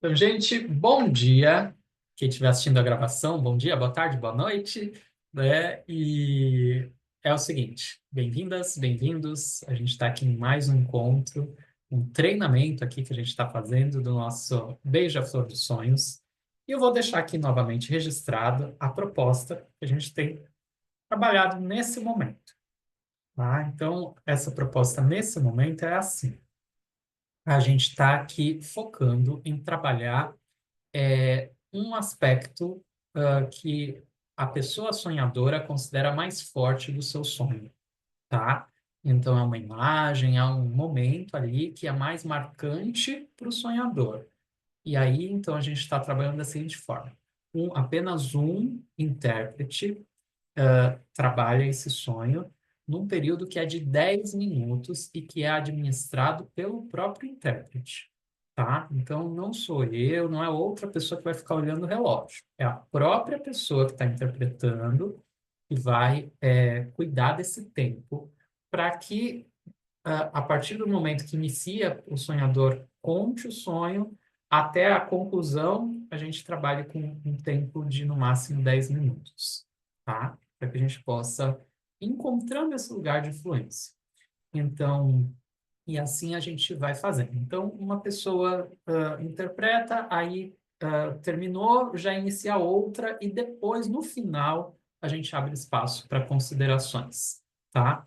Então, gente, bom dia. Quem estiver assistindo a gravação, bom dia, boa tarde, boa noite, né? E é o seguinte, bem-vindas, bem-vindos. A gente está aqui em mais um encontro, um treinamento aqui que a gente está fazendo do nosso Beija-Flor dos Sonhos. E eu vou deixar aqui novamente registrado a proposta que a gente tem trabalhado nesse momento, tá? Então, essa proposta nesse momento é assim. A gente está aqui focando em trabalhar um aspecto que a pessoa sonhadora considera mais forte do seu sonho, tá? Então, é uma imagem, é um momento ali que é mais marcante para o sonhador. E aí, então, a gente está trabalhando da seguinte forma: apenas um intérprete trabalha esse sonho num período que é de 10 minutos e que é administrado pelo próprio intérprete, tá? Então, não sou eu, não é outra pessoa que vai ficar olhando o relógio. É a própria pessoa que está interpretando e vai cuidar desse tempo para que, a partir do momento que inicia, o sonhador conte o sonho até a conclusão, a gente trabalha com um tempo de, no máximo, 10 minutos, tá? Para que a gente possa ir encontrando esse lugar de influência. Então, e assim a gente vai fazendo. Então, uma pessoa interpreta, aí terminou, já inicia outra, e depois, no final, a gente abre espaço para considerações, tá?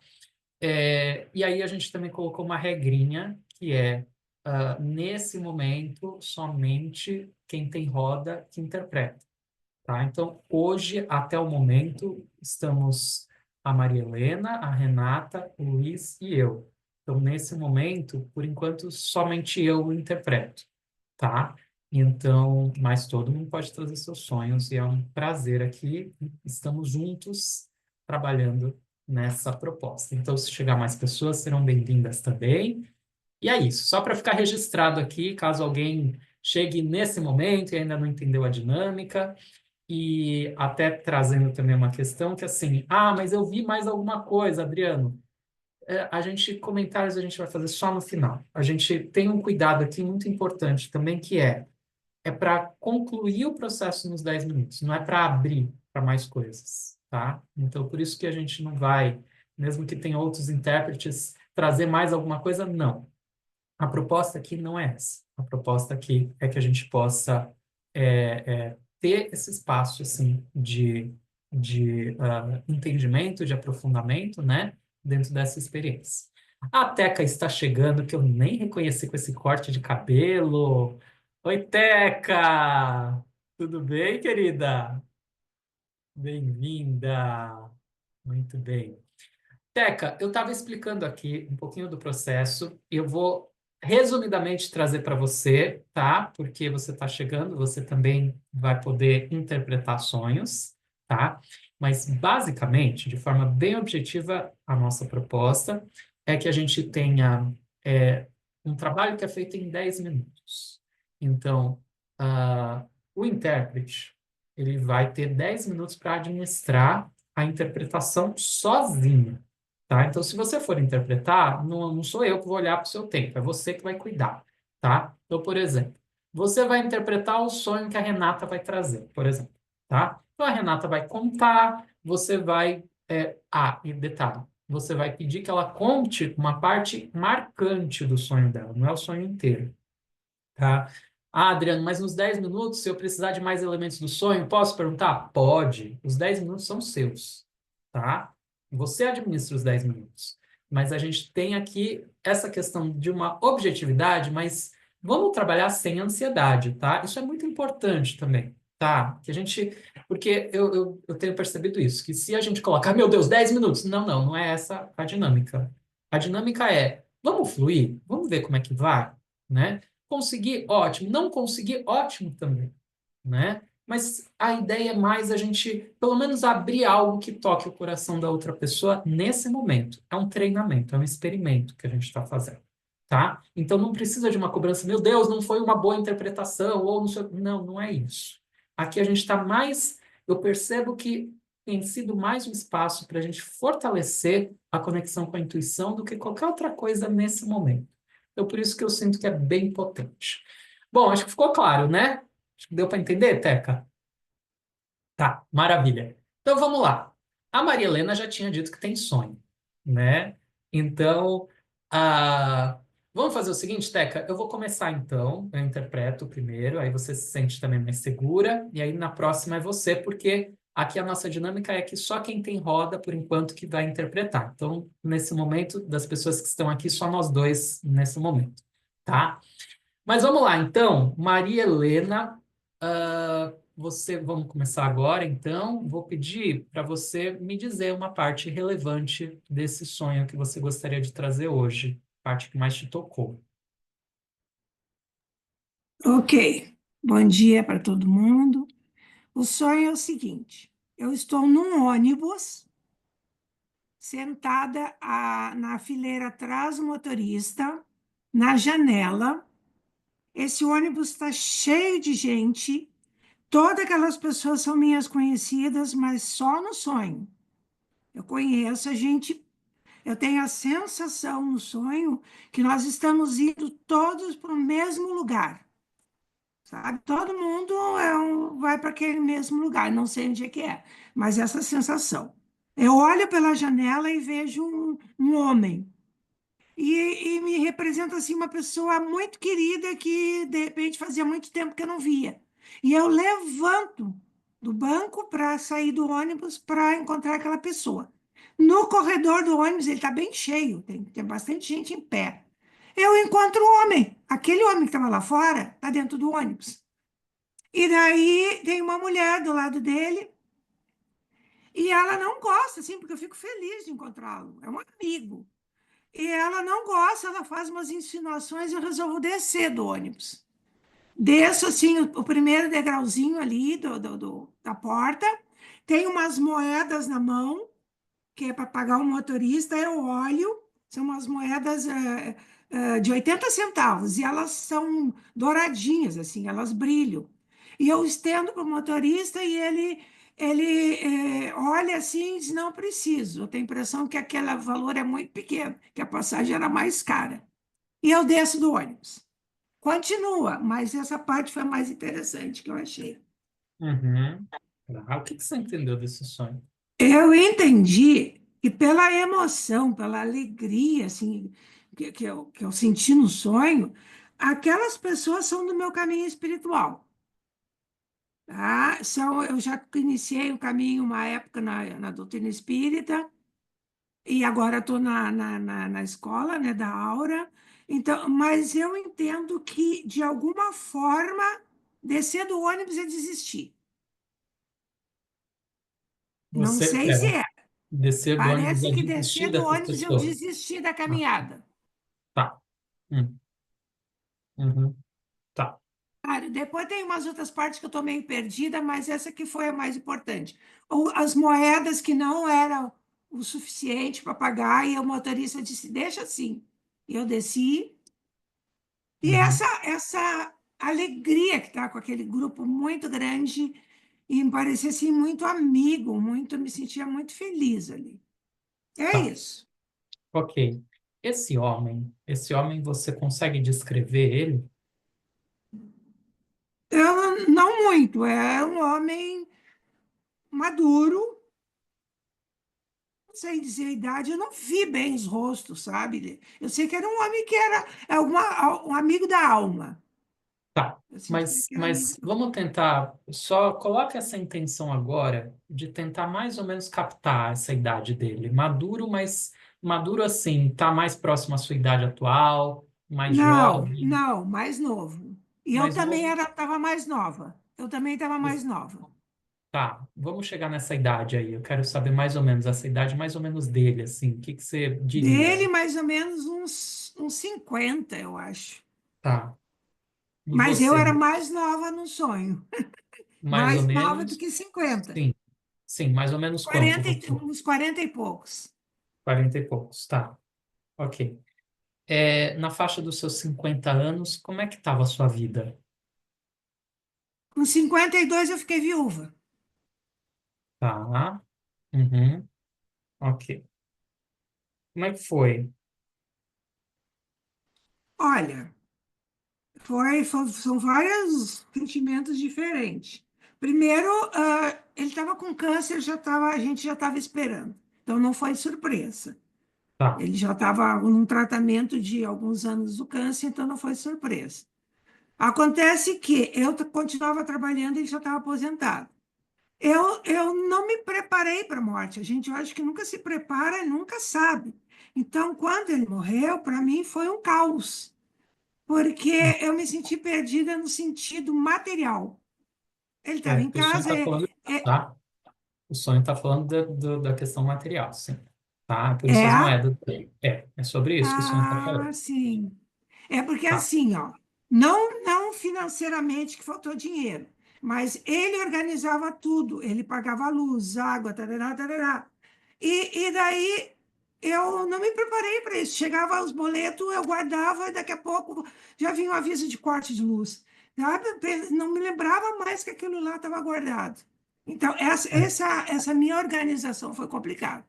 E aí a gente também colocou uma regrinha, que é, nesse momento, somente quem tem roda que interpreta. Tá? Então, hoje, até o momento, estamos a Maria Helena, a Renata, o Luiz e eu. Então, nesse momento, por enquanto, somente eu interpreto, tá? Então, mas todo mundo pode trazer seus sonhos e é um prazer aqui. Estamos juntos trabalhando nessa proposta. Então, se chegar mais pessoas, serão bem-vindas também. E é isso, só para ficar registrado aqui, caso alguém chegue nesse momento e ainda não entendeu a dinâmica, e até trazendo também uma questão que assim, mas eu vi mais alguma coisa, Adriano. Comentários a gente vai fazer só no final. A gente tem um cuidado aqui muito importante também, que é para concluir o processo nos 10 minutos, não é para abrir para mais coisas, tá? Então, por isso que a gente não vai, mesmo que tenha outros intérpretes, trazer mais alguma coisa, não. A proposta aqui não é essa. A proposta aqui é que a gente possa ter esse espaço assim de entendimento, de aprofundamento, né, dentro dessa experiência. A Teca está chegando, que eu nem reconheci com esse corte de cabelo. Oi, Teca! Tudo bem, querida? Bem-vinda! Muito bem. Teca, eu estava explicando aqui um pouquinho do processo. Eu vou resumidamente trazer para você, tá? Porque você está chegando, você também vai poder interpretar sonhos, tá? Mas, basicamente, de forma bem objetiva, a nossa proposta é que a gente tenha é, um trabalho que é feito em 10 minutos. Então, o intérprete, ele vai ter 10 minutos para administrar a interpretação sozinho. Tá? Então, se você for interpretar, não sou eu que vou olhar para o seu tempo, é você que vai cuidar, tá? Então, por exemplo, você vai interpretar o sonho que a Renata vai trazer, por exemplo, tá? Então, a Renata vai contar, você vai... e detalhe, você vai pedir que ela conte uma parte marcante do sonho dela, não é o sonho inteiro, tá? Adriano, mas nos 10 minutos, se eu precisar de mais elementos do sonho, posso perguntar? Pode. Os 10 minutos são seus, tá? Você administra os 10 minutos. Mas a gente tem aqui essa questão de uma objetividade, mas vamos trabalhar sem ansiedade, tá? Isso é muito importante também, tá? Que a gente, porque eu tenho percebido isso, que se a gente colocar, meu Deus, 10 minutos, não é essa a dinâmica. A dinâmica é, vamos fluir, vamos ver como é que vai, né? Conseguir, ótimo. Não conseguir, ótimo também, né? Mas a ideia é mais a gente, pelo menos, abrir algo que toque o coração da outra pessoa nesse momento. É um treinamento, é um experimento que a gente está fazendo, tá? Então, não precisa de uma cobrança, meu Deus, não foi uma boa interpretação, ou não sei... Não, não é isso. Aqui a gente está mais... Eu percebo que tem sido mais um espaço para a gente fortalecer a conexão com a intuição do que qualquer outra coisa nesse momento. Então, por isso que eu sinto que é bem potente. Bom, acho que ficou claro, né? Acho que deu para entender, Teca? Tá, maravilha. Então vamos lá. A Maria Helena já tinha dito que tem sonho, né? Então, a... vamos fazer o seguinte, Teca. Eu vou começar então. Eu interpreto primeiro, aí você se sente também mais segura, e aí na próxima é você, porque aqui a nossa dinâmica é que só quem tem roda, por enquanto, que vai interpretar. Então, nesse momento, das pessoas que estão aqui, só nós dois nesse momento, tá? Mas vamos lá, então, Maria Helena, vamos começar agora, então. Vou pedir para você me dizer uma parte relevante desse sonho que você gostaria de trazer hoje, parte que mais te tocou. Ok, bom dia para todo mundo. O sonho é o seguinte: eu estou num ônibus, sentada na fileira atrás do motorista, na janela. Esse ônibus está cheio de gente. Todas aquelas pessoas são minhas conhecidas, mas só no sonho. Eu conheço a gente, eu tenho a sensação no sonho que nós estamos indo todos para o mesmo lugar. Sabe? Todo mundo vai para aquele mesmo lugar, não sei onde é que é, mas essa sensação. Eu olho pela janela e vejo um homem, e me representa assim uma pessoa muito querida que de repente fazia muito tempo que eu não via. E eu levanto do banco para sair do ônibus para encontrar aquela pessoa. No corredor do ônibus, ele está bem cheio, tem bastante gente em pé. Eu encontro o homem, aquele homem que estava lá fora, está dentro do ônibus. E daí tem uma mulher do lado dele e ela não gosta, assim, porque eu fico feliz de encontrá-lo. É um amigo. E ela não gosta, ela faz umas insinuações e eu resolvo descer do ônibus. Desço, assim, o primeiro degrauzinho ali da porta, tem umas moedas na mão, que é para pagar o motorista, eu olho, são umas moedas de 80 centavos, e elas são douradinhas, assim, elas brilham. E eu estendo para o motorista e ele olha assim e diz, não preciso. Eu tenho a impressão que aquele valor é muito pequeno, que a passagem era mais cara. E eu desço do ônibus. Continua, mas essa parte foi a mais interessante que eu achei. Uhum. Ah, o que que você entendeu desse sonho? Eu entendi que pela emoção, pela alegria, assim, que eu senti no sonho, aquelas pessoas são do meu caminho espiritual, tá? Eu já iniciei o caminho uma época na doutrina espírita e agora estou na escola, né, da Aura. Então, mas eu entendo que, de alguma forma, descer do ônibus é desistir. Não Você, sei se pera, é. descer do ônibus Parece é que desistir descer do dessas ônibus eu pessoas. desisti da Ah, caminhada. tá. Hum, uhum, tá. Claro, depois tem umas outras partes que eu estou meio perdida, mas essa que foi a mais importante. As moedas que não eram o suficiente para pagar, e o motorista disse, deixa assim. E eu desci, e Uhum, essa alegria que está com aquele grupo muito grande, e me parecia assim, muito amigo, muito, me sentia muito feliz ali. É tá. isso. Ok. Esse homem, você consegue descrever ele? Eu, não muito, é um homem maduro, não sei dizer a idade, eu não vi bem os rostos, sabe? Eu sei que era um homem que era um amigo da alma. Tá. Eu sentia Mas, que era amigo mas da alma. vamos tentar, só coloque essa intenção agora de tentar mais ou menos captar essa idade dele. Maduro, mas maduro assim, tá mais próximo à sua idade atual, mais Não, jovem, não, mais novo. E eu mais também novo. estava mais nova. Eu também estava mais nova. Tá, vamos chegar nessa idade aí. Eu quero saber mais ou menos essa idade, mais ou menos dele, assim. O que que você diria? Dele, mais ou menos uns 50, eu acho. Tá. E Mas eu você? era mais nova no sonho. Mais ou Mais nova do menos? que 50. Sim. Sim, mais ou menos quanto 40, você? uns 40 e poucos. 40 e poucos, tá. Ok. Na faixa dos seus 50 anos, como é que estava a sua vida? Com 52 eu fiquei viúva. Tá. Uhum. Ok. Como é que foi? Olha, São vários sentimentos diferentes. Primeiro, ele estava com câncer, a gente já estava esperando. Então, não foi surpresa. Tá. Ele já estava num tratamento de alguns anos do câncer, então não foi surpresa. Acontece que eu continuava trabalhando e ele já estava aposentado. Eu não me preparei para a morte. A gente, eu acho que nunca se prepara e nunca sabe. Então, quando ele morreu, para mim foi um caos, porque eu me senti perdida no sentido material. Ele estava em O sonho casa, está falando, é, tá? O sonho está falando da questão material, sim. Tá? Por isso as é, moedas. É sobre isso que o sonho está falando. sim. É porque Tá. assim, ó, não financeiramente que faltou dinheiro, mas ele organizava tudo, ele pagava a luz, água, tarará, tarará. E daí eu não me preparei para isso. Chegava os boletos, eu guardava e daqui a pouco já vinha um aviso de corte de luz. Sabe? Não me lembrava mais que aquilo lá estava guardado. Então, essa minha organização foi complicada.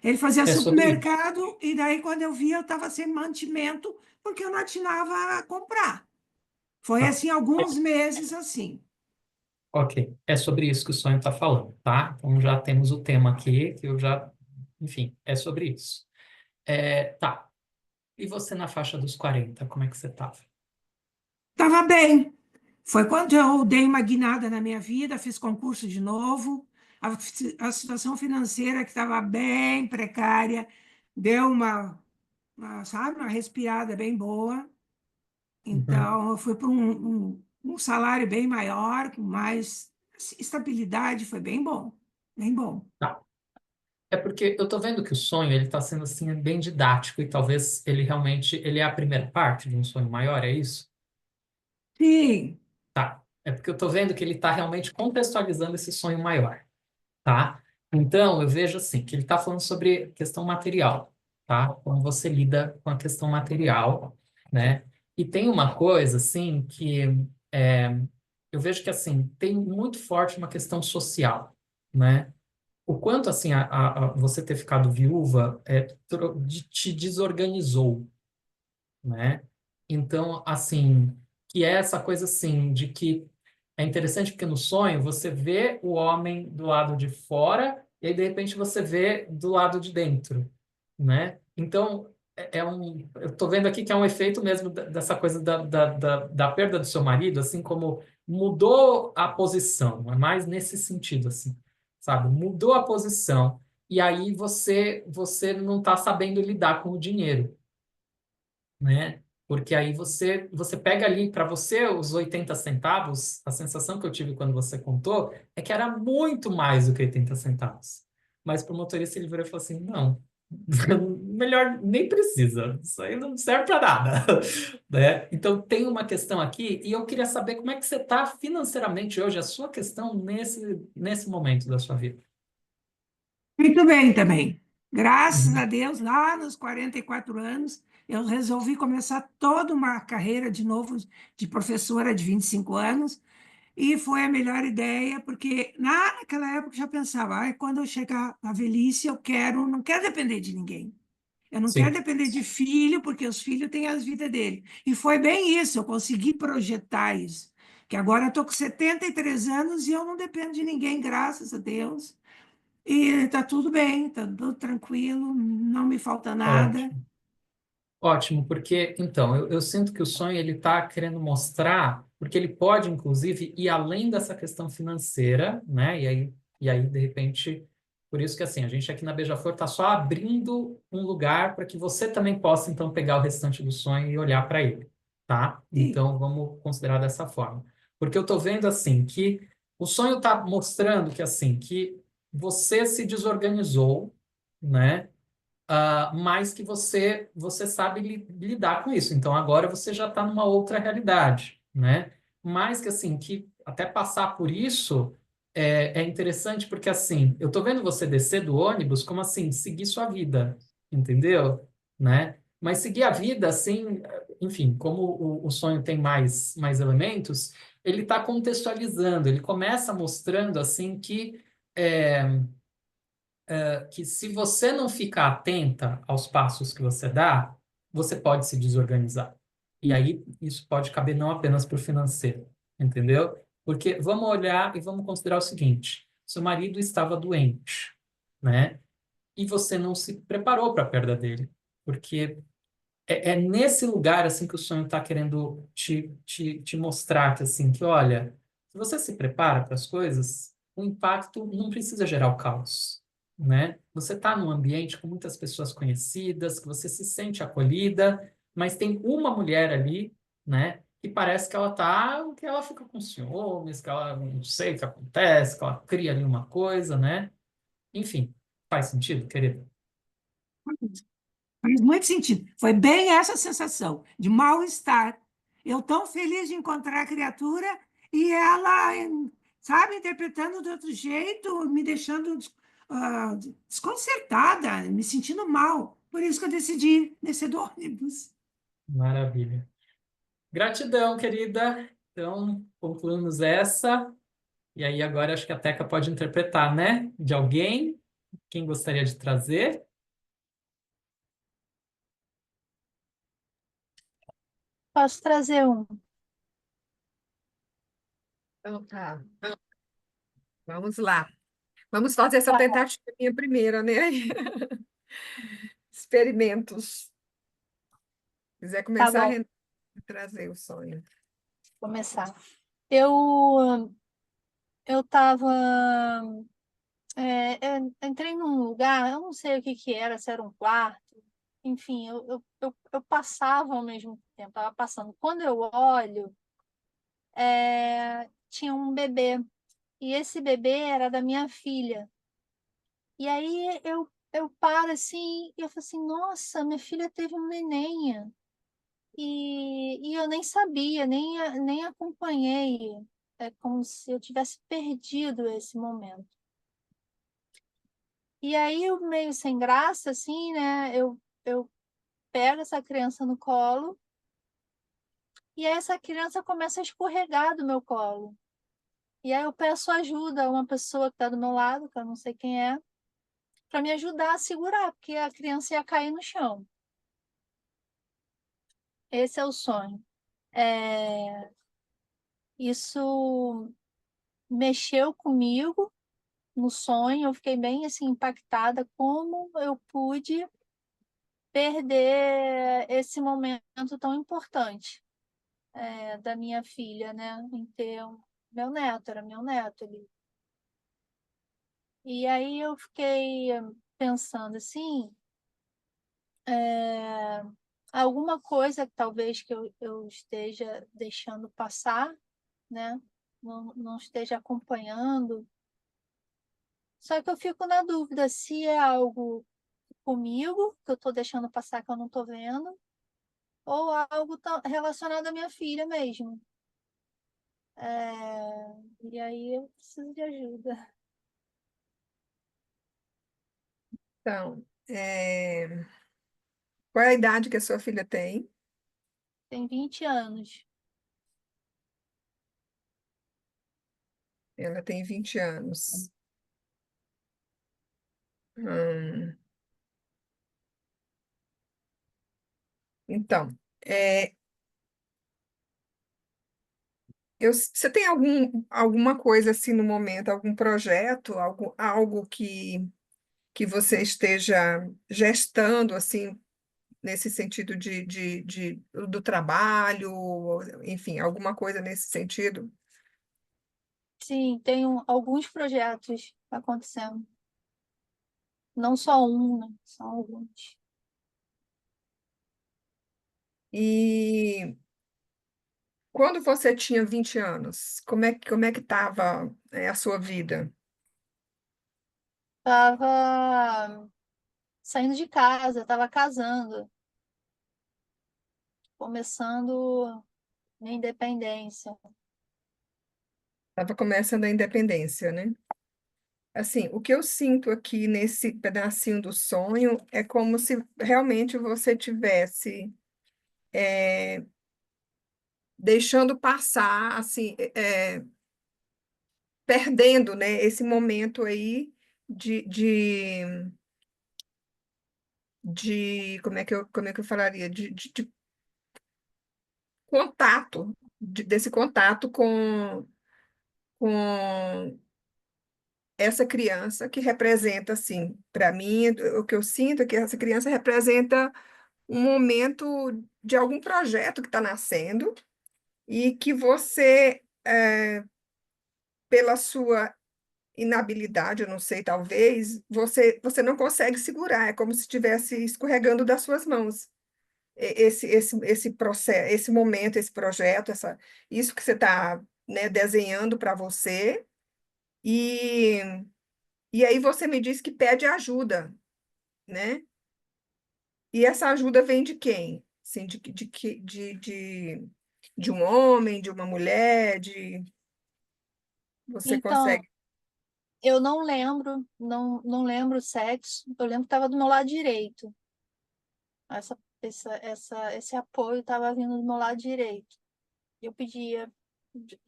Ele fazia É sobre isso. supermercado e daí quando eu via eu estava sem mantimento porque eu não atinava a comprar. Foi Tá. assim alguns meses assim. Ok. É sobre isso que o sonho está falando, tá? Então já temos o tema aqui, que eu já. Enfim, é sobre isso. Tá. E você na faixa dos 40, como é que você estava? Estava bem. Foi quando eu dei uma guinada na minha vida, fiz concurso de novo. A situação financeira que estava bem precária deu sabe, uma respirada bem boa. Uhum. Então, eu fui para um salário bem maior, com mais estabilidade, foi bem bom, bem bom. Tá. É porque eu tô vendo que o sonho ele está sendo assim bem didático e talvez ele realmente ele é a primeira parte de um sonho maior, é isso? Sim, Tá. É porque eu tô vendo que ele está realmente contextualizando esse sonho maior, tá? Então eu vejo assim que ele está falando sobre questão material, tá? Como você lida com a questão material, né? E tem uma coisa assim que é, eu vejo que assim tem muito forte uma questão social, né? O quanto assim você ter ficado viúva te desorganizou, né? Então, assim, que é essa coisa assim de que é interessante porque no sonho você vê o homem do lado de fora e aí de repente você vê do lado de dentro, né? Então, eu tô vendo aqui que é um efeito mesmo dessa coisa da perda do seu marido, assim como mudou a posição, é mais nesse sentido, assim, sabe? Mudou a posição e aí você não está sabendo lidar com o dinheiro, né? Porque aí você pega ali para você os 80 centavos, a sensação que eu tive quando você contou é que era muito mais do que 80 centavos. Mas para o motorista ele virou e falou assim: não, melhor nem precisa, isso aí não serve para nada, né? Então tem uma questão aqui e eu queria saber como é que você está financeiramente hoje, a sua questão nesse momento da sua vida. muito bem também. Graças a Uhum. Deus, lá nos 44 anos, eu resolvi começar toda uma carreira de novo de professora de 25 anos, e foi a melhor ideia, porque naquela época eu já pensava, ai, quando eu chegar na velhice, não quero depender de ninguém. Eu não quero Sim, depender de filho, porque os filhos têm as vidas dele. E foi bem isso, eu consegui projetar isso. Que agora eu estou com 73 anos e eu não dependo de ninguém, graças a Deus. E está tudo bem, está tudo tranquilo, não me falta nada. ótimo. Ótimo, porque então eu sinto que o sonho ele está querendo mostrar, porque ele pode inclusive ir além dessa questão financeira, né? E aí de repente, por isso que assim a gente aqui na Beija-Flor está só abrindo um lugar para que você também possa então pegar o restante do sonho e olhar para ele, tá? Sim, Então vamos considerar dessa forma, porque eu estou vendo assim que o sonho está mostrando que assim que você se desorganizou, né? Mas que você sabe lidar com isso. Então agora você já está numa outra realidade, né? Mas que assim, que até passar por isso é interessante porque assim, eu tô vendo você descer do ônibus como assim, seguir sua vida, entendeu? Né? Mas seguir a vida assim, enfim, como o sonho tem mais elementos, ele está contextualizando, ele começa mostrando assim é, que se você não ficar atenta aos passos que você dá, você pode se desorganizar. E aí isso pode caber não apenas para o financeiro, entendeu? Porque vamos olhar e vamos considerar o seguinte: seu marido estava doente, né? E você não se preparou para a perda dele, porque é nesse lugar assim que o sonho está querendo te mostrar que assim que olha, se você se prepara para as coisas, o impacto não precisa gerar o caos, né? Você está num ambiente com muitas pessoas conhecidas, que você se sente acolhida, mas tem uma mulher ali, né? Que parece que ela fica com ciúmes, que ela não sei o que acontece, que ela cria ali uma coisa, né? Enfim, faz sentido, querido? Faz muito sentido. Foi bem essa sensação de mal-estar. Eu tão feliz de encontrar a criatura e ela, sabe, interpretando de outro jeito, me deixando ah, desconcertada, me sentindo mal. Por isso que eu decidi descer do ônibus. Maravilha. Gratidão, querida. Então, concluímos essa. E aí, agora acho que a Teca pode interpretar, né? De alguém. Quem gostaria de trazer? Posso trazer um? Então, tá. Vamos lá. Vamos fazer essa tentativa minha primeira, né? Experimentos. Se quiser Tá começar bom, a trazer o sonho. vou começar. Eu eu estava eu entrei num lugar, eu não sei o que que era, se era um quarto, enfim, eu passava ao mesmo tempo, estava passando. Quando eu olho, tinha um bebê, e esse bebê era da minha filha. E aí eu paro assim, e eu falo assim, nossa, minha filha teve um neném. E eu nem sabia, nem acompanhei. É como se eu tivesse perdido esse momento. E aí, eu meio sem graça, assim, né? Eu pego essa criança no colo e aí essa criança começa a escorregar do meu colo. E aí eu peço ajuda a uma pessoa que está do meu lado, que eu não sei quem é, para me ajudar a segurar, porque a criança ia cair no chão. Esse é o sonho. É, isso mexeu comigo no sonho, eu fiquei bem assim impactada como eu pude perder esse momento tão importante da minha filha, né, em ter meu neto, era meu neto ali. E aí eu fiquei pensando assim, é, alguma coisa que talvez que eu esteja deixando passar, né, não esteja acompanhando. Só que eu fico na dúvida se é algo comigo, que eu estou deixando passar que eu não estou vendo, ou algo relacionado à minha filha mesmo. E aí eu preciso de ajuda. Então, qual é a idade que a sua filha tem? Tem 20 anos. Ela tem 20 anos. Hum, então, é, você tem alguma coisa assim no momento, algum projeto, algo que você esteja gestando assim nesse sentido do trabalho, enfim, alguma coisa nesse sentido? Sim, tenho alguns projetos acontecendo. Não só um, né? São alguns. E quando você tinha 20 anos, como é que estava, a sua vida? Tava saindo de casa, tava casando, começando minha independência. Estava começando a independência, né? Assim, o que eu sinto aqui nesse pedacinho do sonho é como se realmente você tivesse deixando passar, assim, perdendo, né, esse momento aí de, de, como é que eu falaria? contato, desse contato com essa criança que representa, assim, para mim, o que eu sinto é que essa criança representa um momento de algum projeto que está nascendo e que você, pela sua inabilidade, eu não sei, talvez, você não consegue segurar, é como se estivesse escorregando das suas mãos. Esse processo, esse momento, esse projeto, isso que você está, né, desenhando para você, e, e aí você me diz que pede ajuda, né? E essa ajuda vem de quem? Assim, de um homem, de uma mulher, você Então, consegue. eu não lembro, não lembro o sexo. Eu lembro que estava do meu lado direito. Esse apoio estava vindo do meu lado direito. Eu pedia,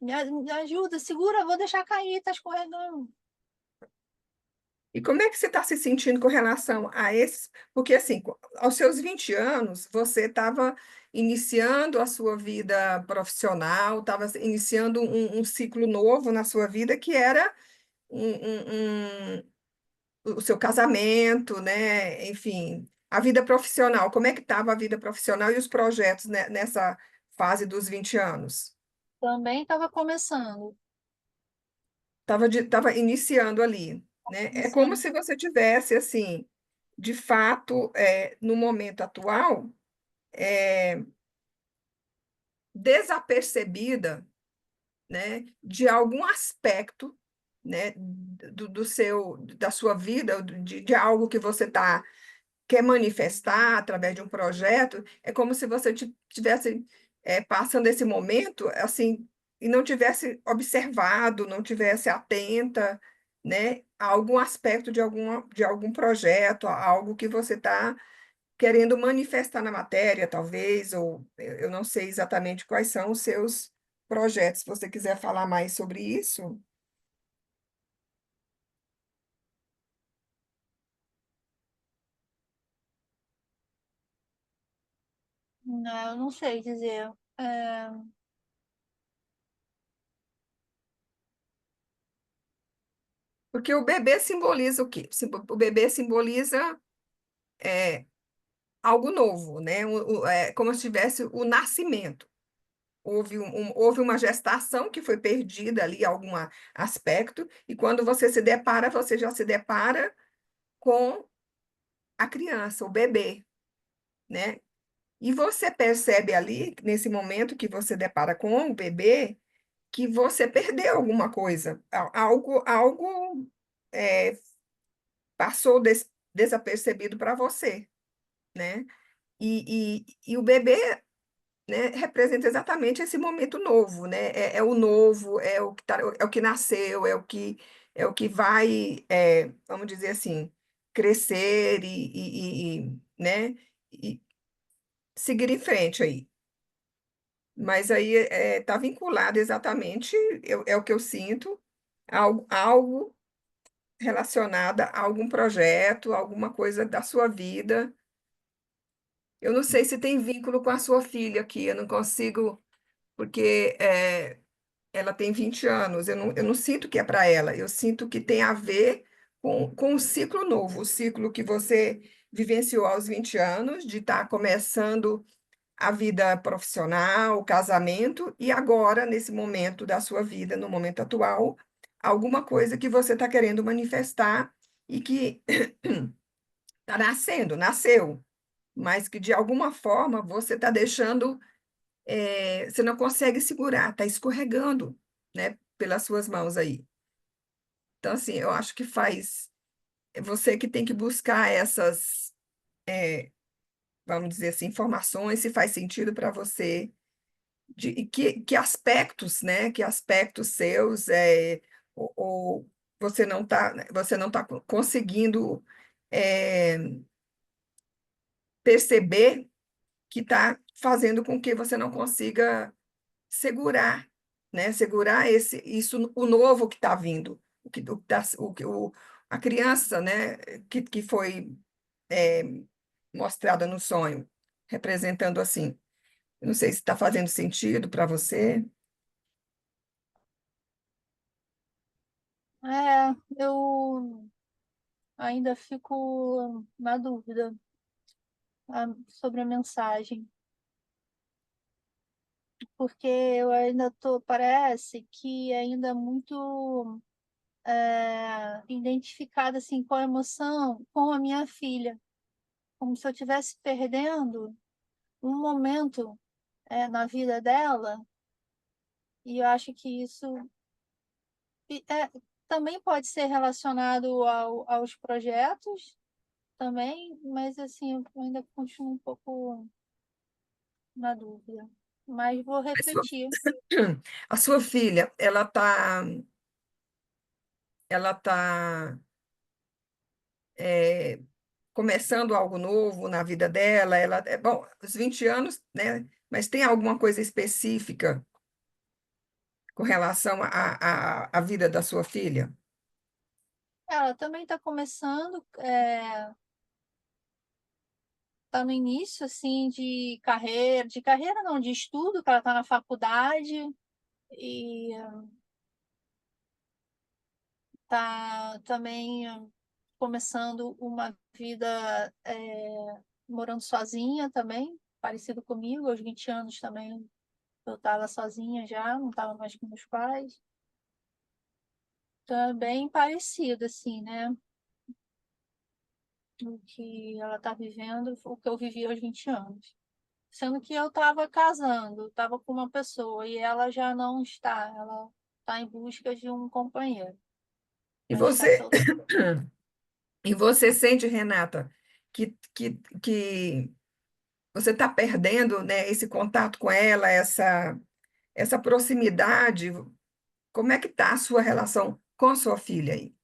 me ajuda, segura, vou deixar cair, tá escorregando. E como é que você está se sentindo com relação a esses? Porque, assim, aos seus 20 anos, você estava iniciando a sua vida profissional, estava iniciando um ciclo novo na sua vida, que era o seu casamento, né? Enfim, a vida profissional. Como é que estava a vida profissional e os projetos, né, nessa fase dos 20 anos? Também estava começando. Tava iniciando ali, né? É como Iniciando. se você tivesse, assim, de fato, no momento atual, desapercebida, né, de algum aspecto, né, da sua vida, de algo que você quer manifestar através de um projeto. É como se você tivesse passando esse momento assim e não tivesse observado, não tivesse atenta, né, a algum aspecto de algum projeto, a algo que você está querendo manifestar na matéria, talvez, ou eu não sei exatamente quais são os seus projetos. Se você quiser falar mais sobre isso. Não, eu não sei dizer. Porque o bebê simboliza o quê? O bebê simboliza algo novo, né? É como se tivesse o nascimento. Houve uma gestação que foi perdida ali, algum aspecto, e quando você se depara, você já se depara com a criança, o bebê, né? E você percebe ali, nesse momento que você depara com o bebê, que você perdeu alguma coisa, algo é, passou desapercebido para você, né? E o bebê, né, representa exatamente esse momento novo, né? É o novo, é o que nasceu, é o que vai, vamos dizer assim, crescer né, e seguir em frente aí. Mas aí está vinculado exatamente, é o que eu sinto, algo relacionado a algum projeto, alguma coisa da sua vida. Eu não sei se tem vínculo com a sua filha aqui, eu não consigo, porque ela tem 20 anos, eu não sinto que é para ela, eu sinto que tem a ver com um ciclo novo, o ciclo que você vivenciou aos 20 anos, de estar começando a vida profissional, o casamento, e agora, nesse momento da sua vida, no momento atual, alguma coisa que você está querendo manifestar e que está nasceu, mas que de alguma forma você está deixando, você não consegue segurar, está escorregando, né, pelas suas mãos aí. Então, assim, eu acho que é você que tem que buscar essas, vamos dizer assim, informações, se faz sentido para você, e que aspectos, né, que aspectos seus, ou você não tá conseguindo é, perceber que está fazendo com que você não consiga segurar, né? Segurar isso, o novo que está vindo, a criança, né? Que foi é, mostrada no sonho, representando assim. Eu não sei se está fazendo sentido para você. Eu ainda fico na dúvida sobre a mensagem, porque eu ainda parece que ainda muito identificada assim com a emoção com a minha filha, como se eu estivesse perdendo um momento na vida dela, e eu acho que isso é, também pode ser relacionado aos projetos também, mas assim, eu ainda continuo um pouco na dúvida. Mas vou A sua, refletir. a sua filha, ela tá começando algo novo na vida dela. Bom, os 20 anos, né? Mas tem alguma coisa específica com relação à vida da sua filha? Ela também está começando, está no início assim de carreira não, de estudo, que ela está na faculdade e está também começando uma vida morando sozinha também, parecido comigo, aos 20 anos também eu estava sozinha já, não estava mais com meus pais. Então é bem parecido, assim, né? O que ela está vivendo, o que eu vivi aos 20 anos. Sendo que eu estava casando, estava com uma pessoa e ela já não está, ela está em busca de um companheiro. E Ela está você, solteira. e você sente, Renata, que você está perdendo, né, esse contato com ela, essa proximidade? Como é que está a sua relação com sua filha aí?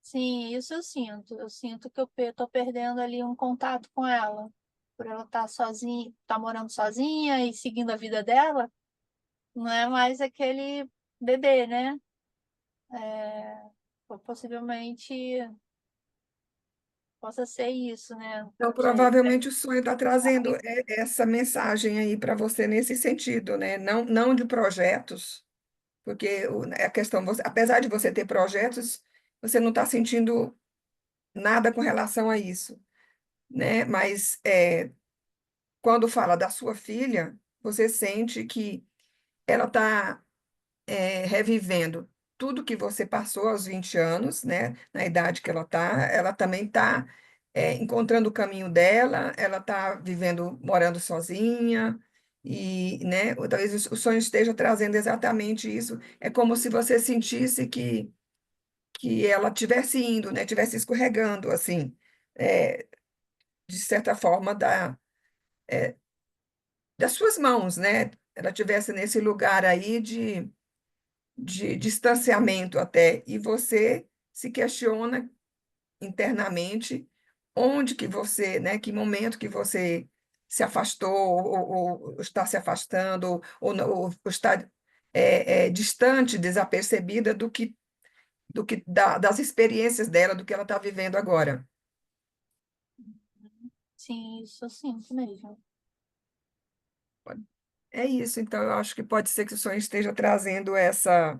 Sim, isso eu sinto. Eu sinto que eu estou perdendo ali um contato com ela. Por ela estar sozinha, estar morando sozinha e seguindo a vida dela, não é mais aquele bebê, né? Possivelmente possa ser isso, né? Então, provavelmente o sonho está trazendo essa mensagem aí para você nesse sentido, né? Não de projetos, porque a questão, apesar de você ter projetos, você não está sentindo nada com relação a isso, né? Mas quando fala da sua filha, você sente que ela está revivendo tudo que você passou aos 20 anos, né? Na idade que ela também está encontrando o caminho dela, ela está vivendo, morando sozinha, e, né, talvez o sonho esteja trazendo exatamente isso. É como se você sentisse que ela estivesse indo, né? Estivesse escorregando, assim, é, de certa forma, das suas mãos, né? Ela estivesse nesse lugar aí de distanciamento até, e você se questiona internamente onde que você, né, que momento que você se afastou, ou está se afastando, ou está distante, desapercebida das experiências dela, do que ela está vivendo agora. Sim, isso eu sinto mesmo. É isso, então eu acho que pode ser que o sonho esteja trazendo essa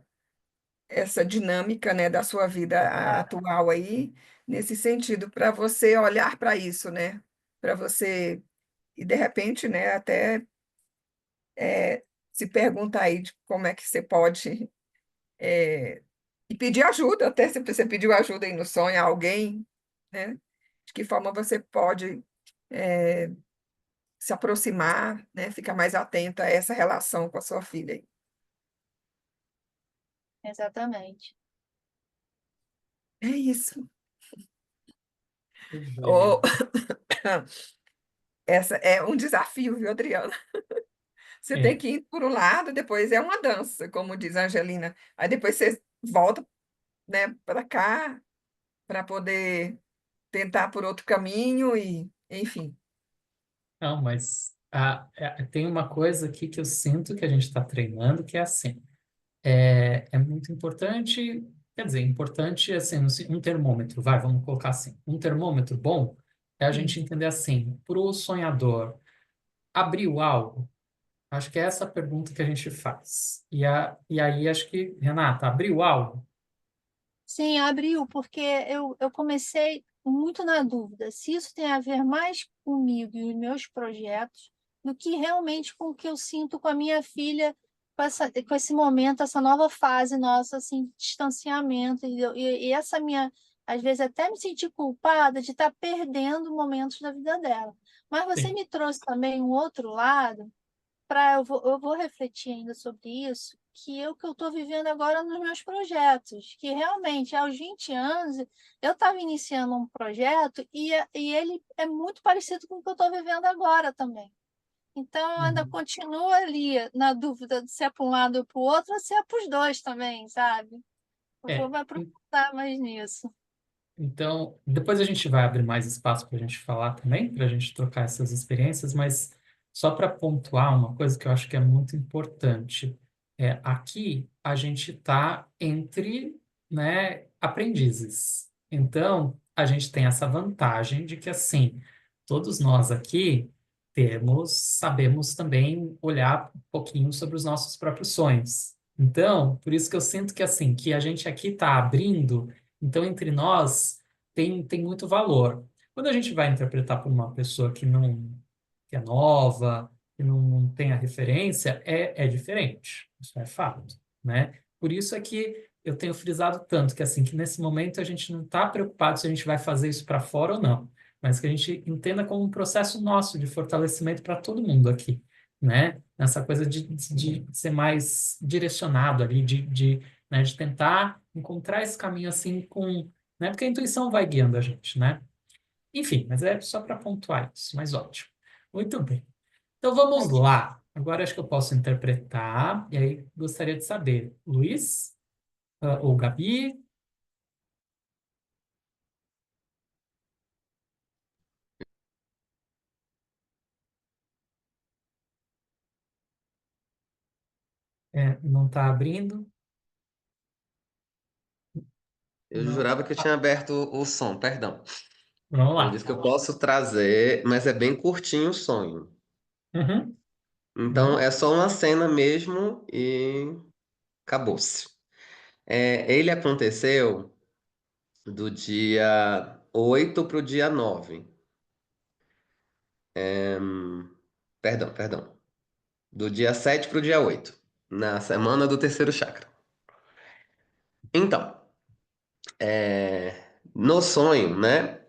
dinâmica, né, da sua vida atual aí, nesse sentido, para você olhar para isso, né? Para você, e de repente, né, até se perguntar aí de como é que você pode, e pedir ajuda, até se você pediu ajuda aí no sonho a alguém, né? De que forma você pode se aproximar, né? Ficar mais atenta a essa relação com a sua filha aí. Exatamente. É isso. Joia. Oh, essa é um desafio, viu, Adriana? Você tem É. que ir por um lado, depois é uma dança, como diz a Angelina. Aí depois você volta, né, para cá, para poder tentar por outro caminho e, enfim. Não, mas tem uma coisa aqui que eu sinto que a gente está treinando, que é assim. É muito importante, quer dizer, importante assim, um termômetro, vamos colocar assim. Um termômetro bom é a gente Hum. entender assim, para o sonhador, abriu algo, Acho que é essa a pergunta que a gente faz. E aí, acho que, Renata, abriu algo? Sim, abriu, porque eu comecei muito na dúvida se isso tem a ver mais comigo e os meus projetos do que realmente com o que eu sinto com a minha filha, com esse momento, essa nova fase nossa, assim, de distanciamento. E essa minha, às vezes, até me sentir culpada de estar perdendo momentos da vida dela. Mas você Sim. me trouxe também um outro lado eu vou refletir ainda sobre isso, que é o que eu estou vivendo agora nos meus projetos, que realmente aos 20 anos eu estava iniciando um projeto e ele é muito parecido com o que eu estou vivendo agora também. Então, eu ainda Uhum. continuo ali na dúvida de se é para um lado ou para o outro, ou se é para os dois também, sabe? Eu vou É. me aprofundar mais nisso. Então, depois a gente vai abrir mais espaço para a gente falar também, para a gente trocar essas experiências, mas só para pontuar uma coisa que eu acho que é muito importante. Aqui a gente está entre, né, aprendizes. Então, a gente tem essa vantagem de que, assim, todos nós aqui sabemos também olhar um pouquinho sobre os nossos próprios sonhos. Então, por isso que eu sinto que, assim, que a gente aqui está abrindo, então, entre nós, tem muito valor. Quando a gente vai interpretar para uma pessoa que é nova, que não tem a referência, é diferente. Isso é fato, né? Por isso é que eu tenho frisado tanto que, assim, que nesse momento a gente não está preocupado se a gente vai fazer isso para fora ou não, mas que a gente entenda como um processo nosso de fortalecimento para todo mundo aqui, né? Essa coisa de ser mais direcionado ali, né, de tentar encontrar esse caminho assim com, né? Porque a intuição vai guiando a gente, né? Enfim, mas é só para pontuar isso, mas ótimo. Muito bem. Então vamos lá. Agora acho que eu posso interpretar, e aí gostaria de saber, Luiz, ou Gabi, não está abrindo? Eu Não. jurava que eu tinha aberto o som, perdão. Vamos Eu lá. disse que eu posso trazer, mas é bem curtinho o sonho. Uhum. Então Vamos. é só uma cena mesmo e acabou-se. Ele aconteceu do dia 8 para o dia 9. Perdão. Do dia 7 para o dia 8, na semana do terceiro chakra. Então, no sonho, né?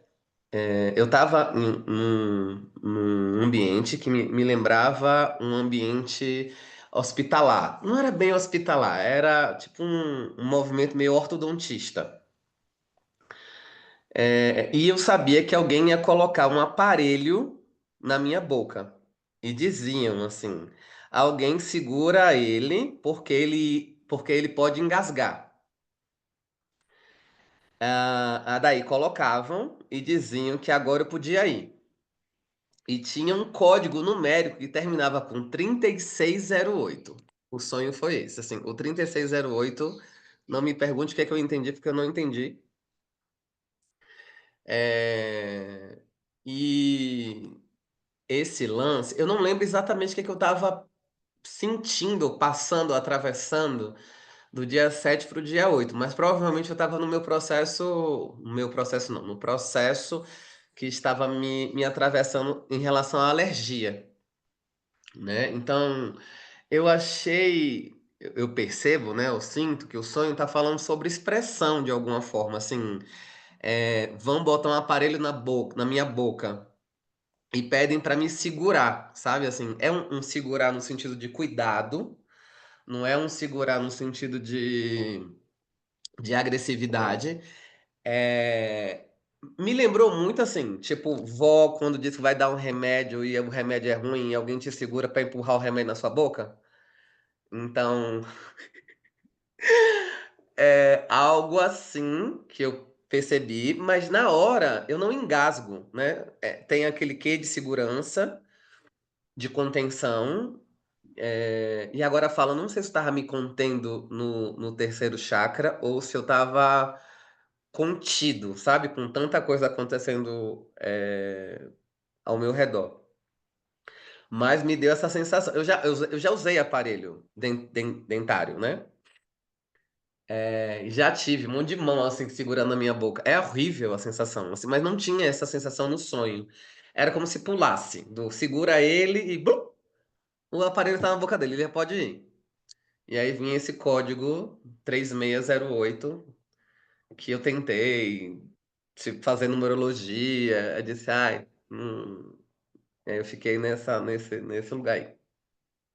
Eu estava num ambiente que me lembrava um ambiente hospitalar. Não era bem hospitalar, era tipo um movimento meio ortodontista. E eu sabia que alguém ia colocar um aparelho na minha boca. E diziam assim: alguém segura ele porque ele pode engasgar. Daí colocavam e diziam que agora eu podia ir. E tinha um código numérico que terminava com 3608. O sonho foi esse, assim, o 3608. Não me pergunte o que é que eu entendi, porque eu não entendi. É, E esse lance, eu não lembro exatamente o que é que eu estava sentindo, passando, atravessando do dia 7 para o dia 8, mas provavelmente eu estava no meu processo não, no processo que estava me atravessando em relação à alergia, né? Então, eu percebo, né? Eu sinto que o sonho está falando sobre expressão de alguma forma, assim, vão botar um aparelho na minha boca e pedem para me segurar, sabe? Assim, é um segurar no sentido de cuidado, não é um segurar no sentido de agressividade. É, Me lembrou muito assim, tipo, vó quando diz que vai dar um remédio e o remédio é ruim e alguém te segura para empurrar o remédio na sua boca. Então, é algo assim que eu percebi, mas na hora eu não engasgo, né? Tem aquele quê de segurança, de contenção. E agora fala, não sei se eu estava me contendo no terceiro chakra ou se eu estava contido, sabe? Com tanta coisa acontecendo ao meu redor. Mas me deu essa sensação. Eu já usei aparelho dentário, né? Já tive um monte de mão assim segurando a minha boca. É horrível a sensação, assim, mas não tinha essa sensação no sonho. Era como se pulasse, do segura ele e blum, o aparelho tá na boca dele, ele já pode ir. E aí vinha esse código 3608 que eu tentei fazer numerologia, eu disse, ai, aí eu fiquei nesse lugar aí.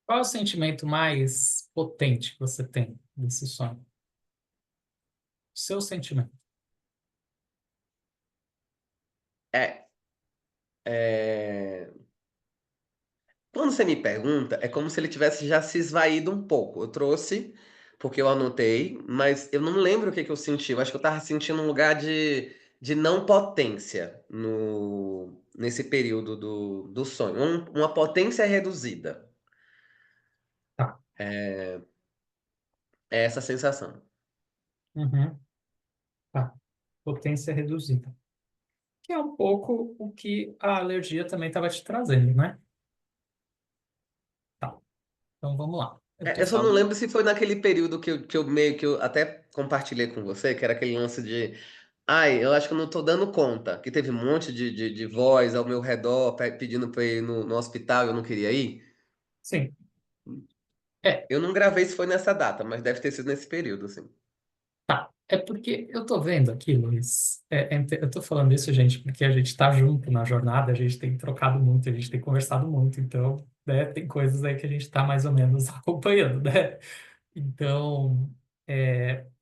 Qual é o sentimento mais potente que você tem desse sonho? Seu sentimento. É, é, Quando você me pergunta, é como se ele tivesse já se esvaído um pouco. Eu trouxe, porque eu anotei, mas eu não lembro o que que eu senti. Eu acho que eu tava sentindo um lugar de não potência nesse período do sonho. Uma potência reduzida. Tá. É essa a sensação. Uhum. Tá. Potência reduzida. Que é um pouco o que a alergia também estava te trazendo, né? Tá. Então vamos lá. Eu tô Eu só não falando. lembro se foi naquele período que eu até compartilhei com você, que era aquele lance de. Ai, eu acho que eu não tô dando conta. Que teve um monte de voz ao meu redor pedindo pra ir no hospital e eu não queria ir. Sim. É, Eu não gravei se foi nessa data, mas deve ter sido nesse período, assim. tá. É porque eu tô vendo aqui, Luiz. Eu tô falando isso, gente, porque a gente tá junto na jornada, a gente tem trocado muito, a gente tem conversado muito, então, né, tem coisas aí que a gente tá mais ou menos acompanhando, né? Então,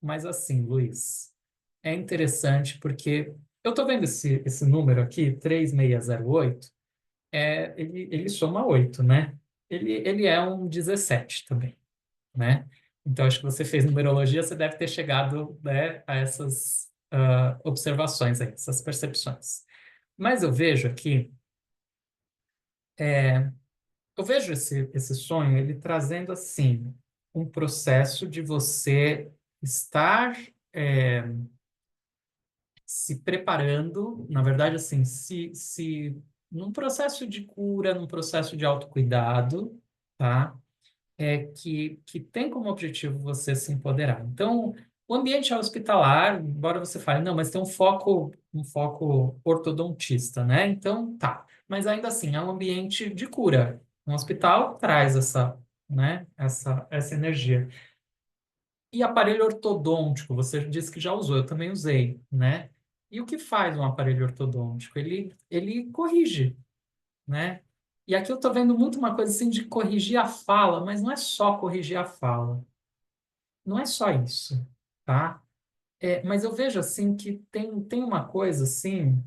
mas assim, Luiz, é interessante porque eu tô vendo esse número aqui, 3608. Ele soma 8, né? Ele é um 17 também, né? Então, acho que você fez numerologia, você deve ter chegado, né, a essas observações aí, essas percepções. Mas eu vejo aqui, eu vejo esse sonho, ele trazendo, assim, um processo de você estar é, se preparando, na verdade, assim, num processo de cura, num processo de autocuidado, tá? Que tem como objetivo você se empoderar. Então, o ambiente é hospitalar, embora você fale, não, mas tem um foco ortodontista, né? Então, tá. Mas ainda assim, é um ambiente de cura. Um hospital traz essa energia. E aparelho ortodôntico, você disse que já usou, eu também usei, né? E o que faz um aparelho ortodôntico? Ele corrige, né? E aqui eu estou vendo muito uma coisa assim de corrigir a fala, mas não é só corrigir a fala. Não é só isso, tá? Mas eu vejo assim que tem uma coisa assim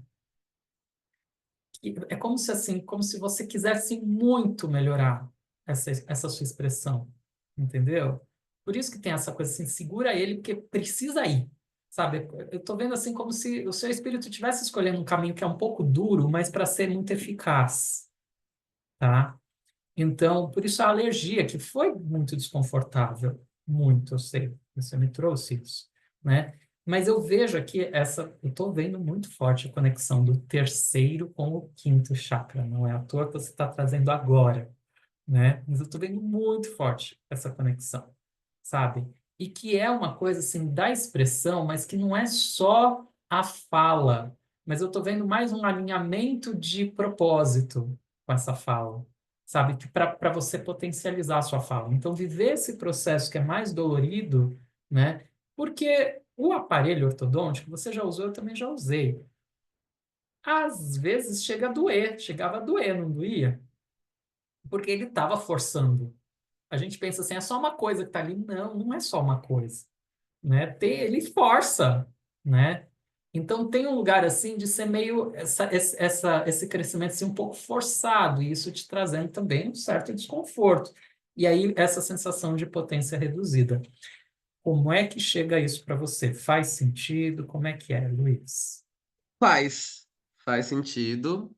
que é como se assim, como se você quisesse muito melhorar essa sua expressão, entendeu? Por isso que tem essa coisa assim, segura ele porque precisa ir, sabe? Eu estou vendo assim como se o seu espírito estivesse escolhendo um caminho que é um pouco duro, mas para ser muito eficaz, tá? Então, por isso a alergia, que foi muito desconfortável, muito, eu sei, você me trouxe isso, né? Mas eu vejo aqui eu estou vendo muito forte a conexão do terceiro com o quinto chakra, não é à toa que você está trazendo agora, né? Mas eu estou vendo muito forte essa conexão, sabe? E que é uma coisa assim da expressão, mas que não é só a fala, mas eu estou vendo mais um alinhamento de propósito com essa fala, sabe? Que para você potencializar a sua fala. Então, viver esse processo que é mais dolorido, né? Porque o aparelho ortodôntico, você já usou, eu também já usei. Às vezes chegava a doer, não doía? Porque ele estava forçando. A gente pensa assim, é só uma coisa que está ali. Não, não é só uma coisa, né? Ele força, né? Então tem um lugar assim de ser meio esse crescimento assim, um pouco forçado, e isso te trazendo também um certo desconforto. E aí essa sensação de potência reduzida. Como é que chega isso para você? Faz sentido? Como é que é, Luiz? Faz sentido.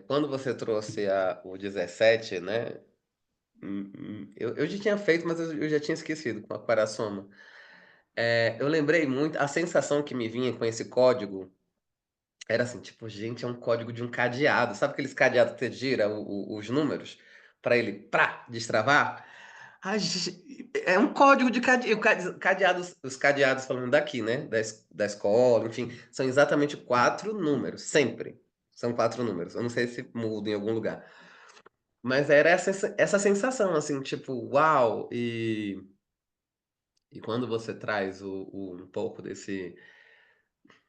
Quando você trouxe o 17, né? Eu já tinha feito, mas eu já tinha esquecido com a Quarasoma. Eu lembrei muito, a sensação que me vinha com esse código Era assim, tipo, gente, é um código de um cadeado. Sabe aqueles cadeados que você gira os números para ele, destravar? É um código de cadeado. Os cadeados, falando daqui, né? Da escola, enfim, são exatamente 4 números, sempre. São 4 números. Eu não sei se muda em algum lugar. Mas era essa sensação, assim, tipo, uau! E quando você traz um pouco desse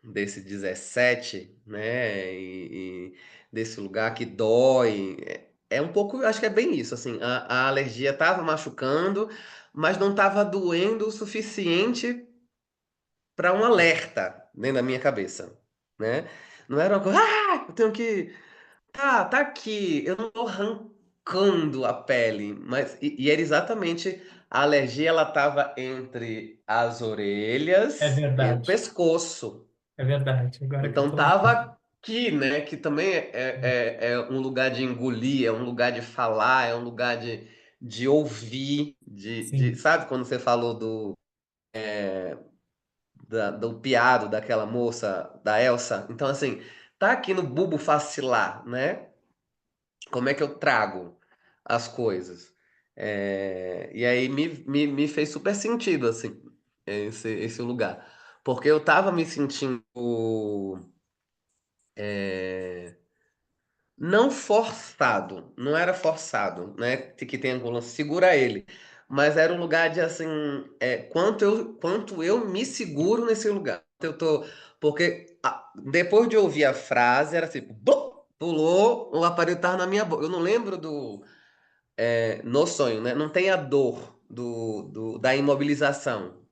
17, né? E desse lugar que dói. É um pouco, eu acho que é bem isso, assim, a alergia estava machucando, mas não estava doendo o suficiente para um alerta dentro da minha cabeça, né? Não era uma coisa, eu tenho que, tá aqui, eu não tô arrancando a pele, mas e era exatamente a alergia, ela estava entre as É orelhas e o verdade, pescoço. é verdade. Agora que eu Então tô lembrando. tava aqui, né? Que também é um lugar de engolir, é um lugar de falar, é um lugar de ouvir, Sim, sabe quando você falou do piado daquela moça, da Elsa? Então, assim, tá aqui no bulbo facilar, né? Como é que eu trago as coisas? E aí me fez super sentido, assim, esse lugar. Porque eu tava me sentindo. é, Não forçado, não era forçado, né? Que tem ambulância, segura ele. Mas era um lugar de assim, quanto eu me seguro nesse lugar. Eu tô, porque depois de ouvir a frase, era assim, bum, pulou, o aparelho tava na minha boca. Eu não lembro no sonho, né? Não tem a dor da imobilização.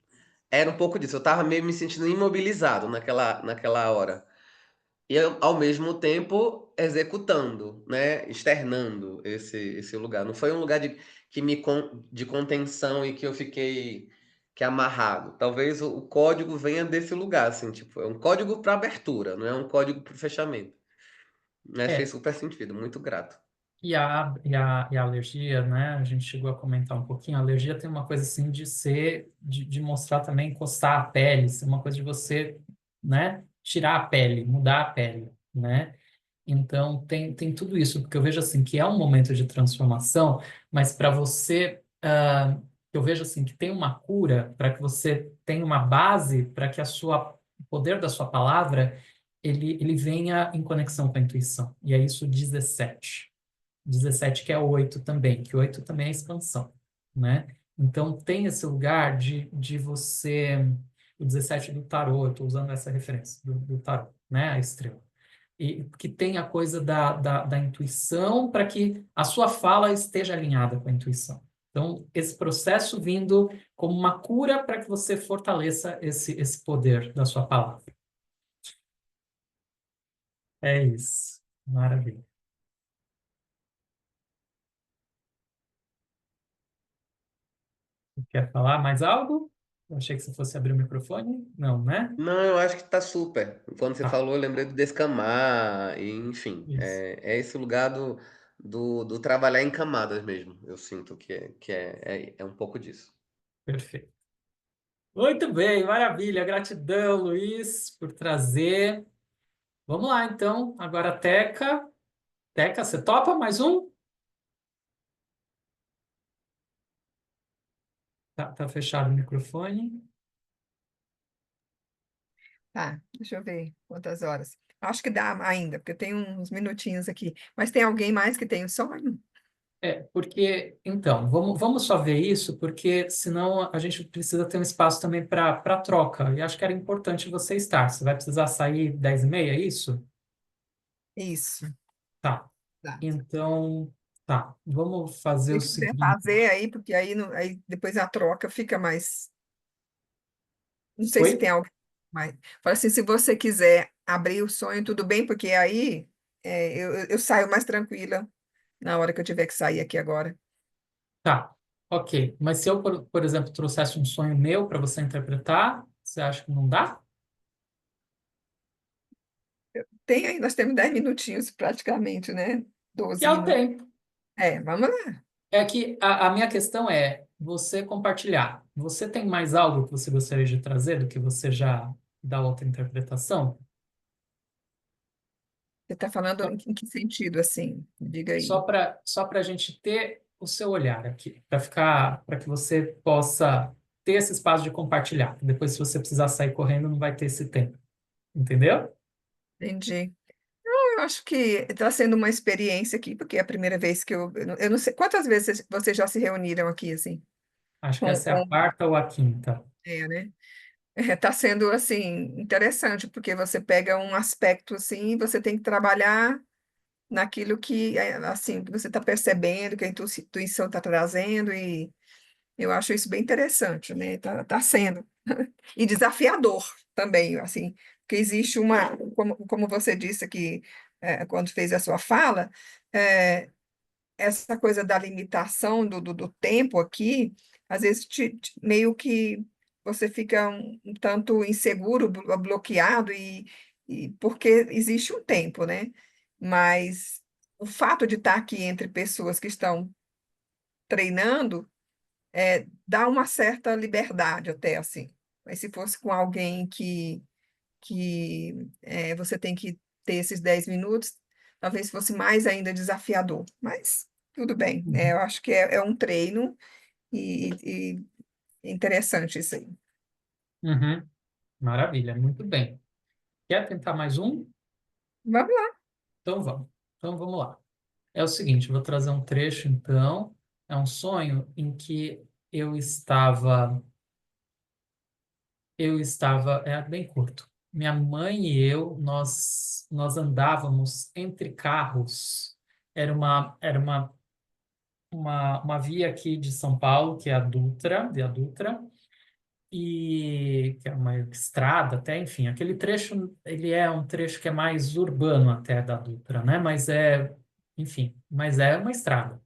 Era um pouco disso. Eu tava meio me sentindo imobilizado naquela hora e ao mesmo tempo executando, né, externando esse lugar. Não foi um lugar de contenção e que eu fiquei amarrado. Talvez o código venha desse lugar, assim, tipo, é um código para abertura, não é um código para fechamento. Mas fez é. super sentido, muito grato. E a alergia, né? A gente chegou a comentar um pouquinho. A alergia tem uma coisa assim de ser, de mostrar também, encostar a pele, ser uma coisa de você, né? Tirar a pele, mudar a pele, né? Então, tem tudo isso, porque eu vejo assim que é um momento de transformação, mas para você, eu vejo assim que tem uma cura, para que você tenha uma base, para que o poder da sua palavra, ele venha em conexão com a intuição. E é isso 17. 17 que é 8 também, que 8 também é expansão, né? Então, tem esse lugar de você... O 17 do tarô, eu estou usando essa referência do tarô, né? A estrela e que tenha a coisa da intuição para que a sua fala esteja alinhada com a intuição. Então, esse processo vindo como uma cura para que você fortaleça esse poder da sua palavra. É isso. Maravilha. Quer falar mais algo? Eu achei que você fosse abrir o microfone. Não, né? Não, eu acho que tá super. Quando você Ah, falou, eu lembrei do descamar, e, enfim, isso. é esse lugar do trabalhar em camadas mesmo. Eu sinto que é um pouco disso. Perfeito. Muito bem, maravilha. Gratidão, Luiz, por trazer. Vamos lá, então. Agora, Teca. Teca, você topa mais um? Tá fechado o microfone. Tá, deixa eu ver quantas horas. Acho que dá ainda, porque tem uns minutinhos aqui. Mas tem alguém mais que tem o sonho? Porque, então, vamos só ver isso, porque senão a gente precisa ter um espaço também para troca. E acho que era importante você estar. Você vai precisar sair 10h30, é isso? Isso. Tá. Tá. Então, tá. Vamos fazer o Se quiser seguinte. fazer aí, porque aí, aí depois a troca fica mais. Não sei se Oi? tem alguém mais. Fala assim, se você quiser abrir o sonho, tudo bem, porque aí eu saio mais tranquila na hora que eu tiver que sair aqui agora. Tá. Ok. Mas se eu, por exemplo, trouxesse um sonho meu para você interpretar, você acha que não dá? Tem aí, nós temos 10 minutinhos praticamente, né? Que 12 é o minutos. tempo. Vamos lá. É que a minha questão é você compartilhar. Você tem mais algo que você gostaria de trazer do que você já dá outra interpretação? Você está falando Só, em que sentido, assim? Diga aí. só para a gente ter o seu olhar aqui, para que você possa ter esse espaço de compartilhar. Depois, se você precisar sair correndo, não vai ter esse tempo. Entendeu? Entendi. Eu acho que está sendo uma experiência aqui, porque é a primeira vez que eu não sei quantas vezes vocês já se reuniram aqui, assim, Acho que com, essa é a com, quarta ou a quinta. né? Está sendo, assim, interessante, porque você pega um aspecto, assim, e você tem que trabalhar naquilo que, assim, que você está percebendo, que a intuição está trazendo, e eu acho isso bem interessante, né? Tá sendo. E desafiador também, assim, porque existe como você disse aqui, quando fez a sua fala, é, essa coisa da limitação do tempo aqui, às vezes meio que você fica um tanto inseguro, bloqueado, e porque existe um tempo, né? Mas o fato de estar aqui entre pessoas que estão treinando dá uma certa liberdade até, assim. Mas se fosse com alguém que você tem que ter esses 10 minutos, talvez fosse mais ainda desafiador. Mas tudo bem, né? Uhum. Eu acho que é um treino e é interessante isso aí. Uhum. Maravilha, muito bem. Quer tentar mais um? Vamos lá. Então vamos. Então vamos lá. É o seguinte, eu vou trazer um trecho, então. É um sonho em que eu estava, é bem curto. Minha mãe e eu, nós andávamos entre carros. Era uma via aqui de São Paulo, que é a Dutra, Via Dutra, e que é uma estrada até, enfim, aquele trecho, ele é um trecho que é mais urbano até da Dutra, né? Enfim, mas é uma estrada.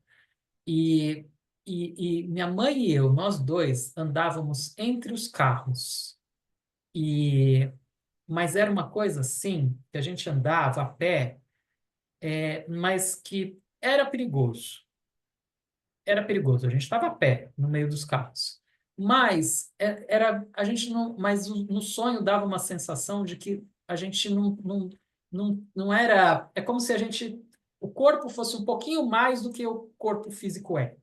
E, e minha mãe e eu, nós dois, andávamos entre os carros. E, mas era uma coisa assim, que a gente andava a pé, mas que era perigoso. Era perigoso. A gente estava a pé no meio dos carros. Mas era a gente não, mas no sonho dava uma sensação de que a gente não era. É como se o corpo fosse um pouquinho mais do que o corpo físico é,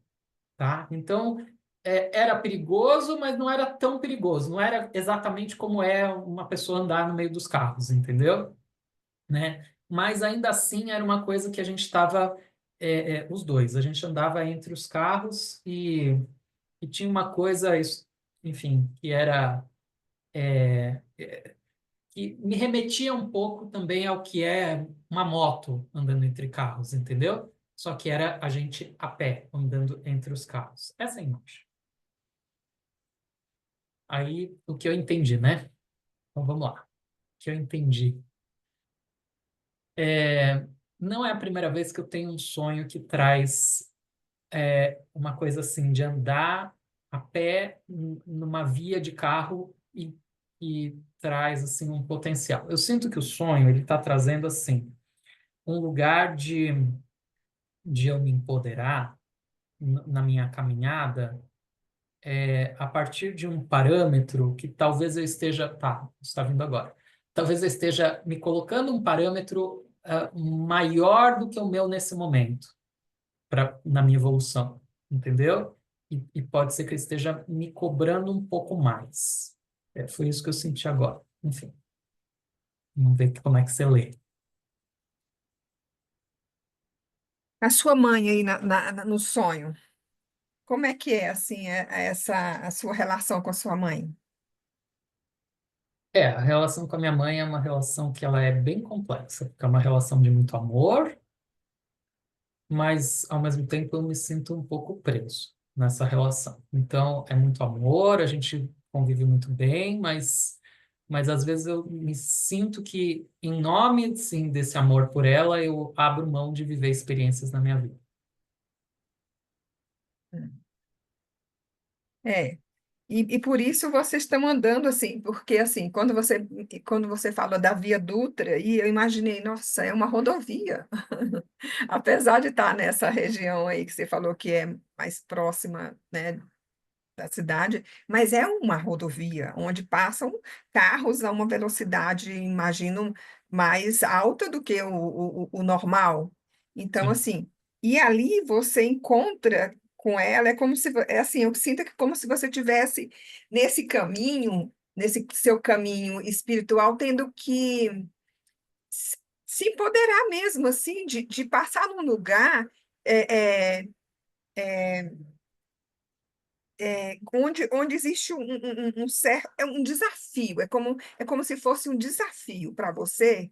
tá? Então era perigoso, mas não era tão perigoso. Não era exatamente como é uma pessoa andar no meio dos carros, entendeu? Né? Mas ainda assim era uma coisa que a gente estava, os dois, a gente andava entre os carros e tinha uma coisa, enfim, que me remetia um pouco também ao que é uma moto andando entre carros, entendeu? Só que era a gente a pé andando entre os carros. Essa é a imagem. Aí, o que eu entendi, né? Então vamos lá. O que eu entendi. É, não é a primeira vez que eu tenho um sonho que traz uma coisa assim, de andar a pé numa via de carro e traz assim um potencial. Eu sinto que o sonho ele está trazendo assim um lugar de eu me empoderar na minha caminhada a partir de um parâmetro que talvez eu esteja, tá, está vindo agora. Talvez eu esteja me colocando um parâmetro maior do que o meu nesse momento na minha evolução, entendeu? E pode ser que eu esteja me cobrando um pouco mais. Foi isso que eu senti agora. Enfim, vamos ver como é que você lê. A sua mãe aí no sonho, como é que é, assim, a sua relação com a sua mãe? A relação com a minha mãe é uma relação que ela é bem complexa, porque é uma relação de muito amor, mas ao mesmo tempo eu me sinto um pouco preso nessa relação. Então, é muito amor, a gente convive muito bem, mas às vezes eu me sinto que, em nome, sim, desse amor por ela, eu abro mão de viver experiências na minha vida. É. E por isso vocês estão andando assim, porque assim, quando você fala da Via Dutra, e eu imaginei, nossa, é uma rodovia. Apesar de estar nessa região aí que você falou que é mais próxima, né, da cidade, mas é uma rodovia onde passam carros a uma velocidade, imagino, mais alta do que o normal. Então, Sim. assim, e ali você encontra com ela, é como se, é assim, eu sinto que é como se você tivesse nesse caminho, nesse seu caminho espiritual, tendo que se se empoderar mesmo, assim, de passar num lugar é, é, onde existe um desafio, é como se fosse um desafio para você,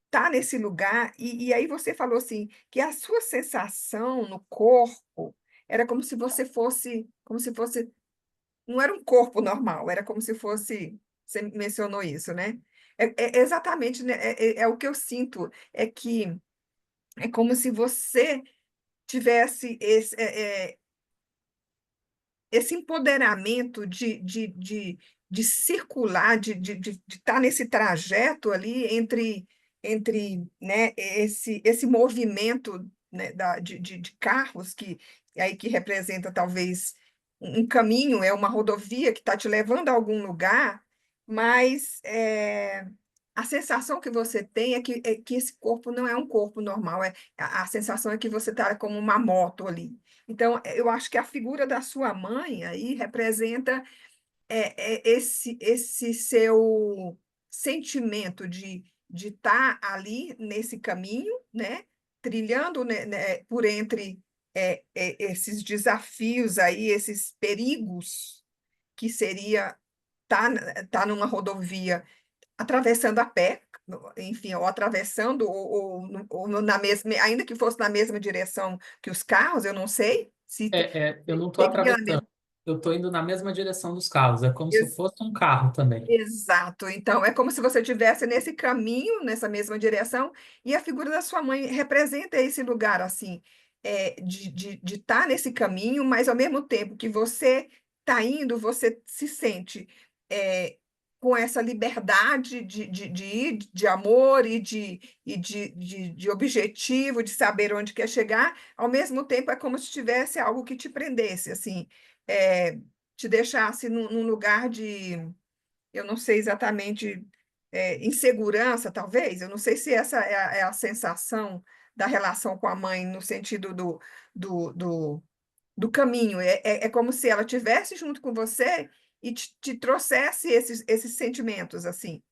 tá nesse lugar, e aí você falou assim, que a sua sensação no corpo era como se fosse, não era um corpo normal, era como se fosse, você mencionou isso, né? É exatamente, né? É o que eu sinto, é que é como se você tivesse esse empoderamento de circular, de estar nesse trajeto ali entre né, esse movimento, né, de carros que representa talvez um caminho, é uma rodovia que está te levando a algum lugar, mas a sensação que você tem é que esse corpo não é um corpo normal, a sensação é que você está como uma moto ali. Então, eu acho que a figura da sua mãe aí representa esse seu sentimento de estar ali nesse caminho, né? Trilhando, né, por entre esses desafios aí, esses perigos que seria tá numa rodovia atravessando a pé, enfim, ou atravessando, ou na mesma, ainda que fosse na mesma direção que os carros, eu não sei se Eu não estou teria na atravessando, mesma. eu estou indo na mesma direção dos carros. É como se eu Ex- fosse um carro também. Exato. Então, é como se você estivesse nesse caminho, nessa mesma direção, e a figura da sua mãe representa esse lugar, assim, de estar nesse caminho, mas ao mesmo tempo que você está indo, você se sente é, com essa liberdade de ir, de amor e de objetivo, de saber onde quer chegar, ao mesmo tempo é como se tivesse algo que te prendesse, assim, é, te deixasse num lugar eu não sei exatamente, insegurança, talvez, eu não sei se essa é a sensação da relação com a mãe, no sentido do, do, do caminho, é como se ela estivesse junto com você e te trouxesse esses sentimentos, assim.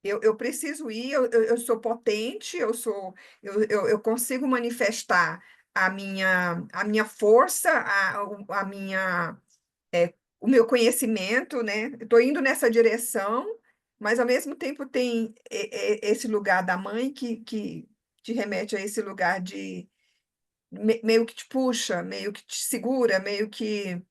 Eu preciso ir, eu sou potente, eu consigo manifestar a minha força, a minha o meu conhecimento, né? Estou indo nessa direção, mas ao mesmo tempo tem esse lugar da mãe que te remete a esse lugar de meio que te puxa, meio que te segura, meio que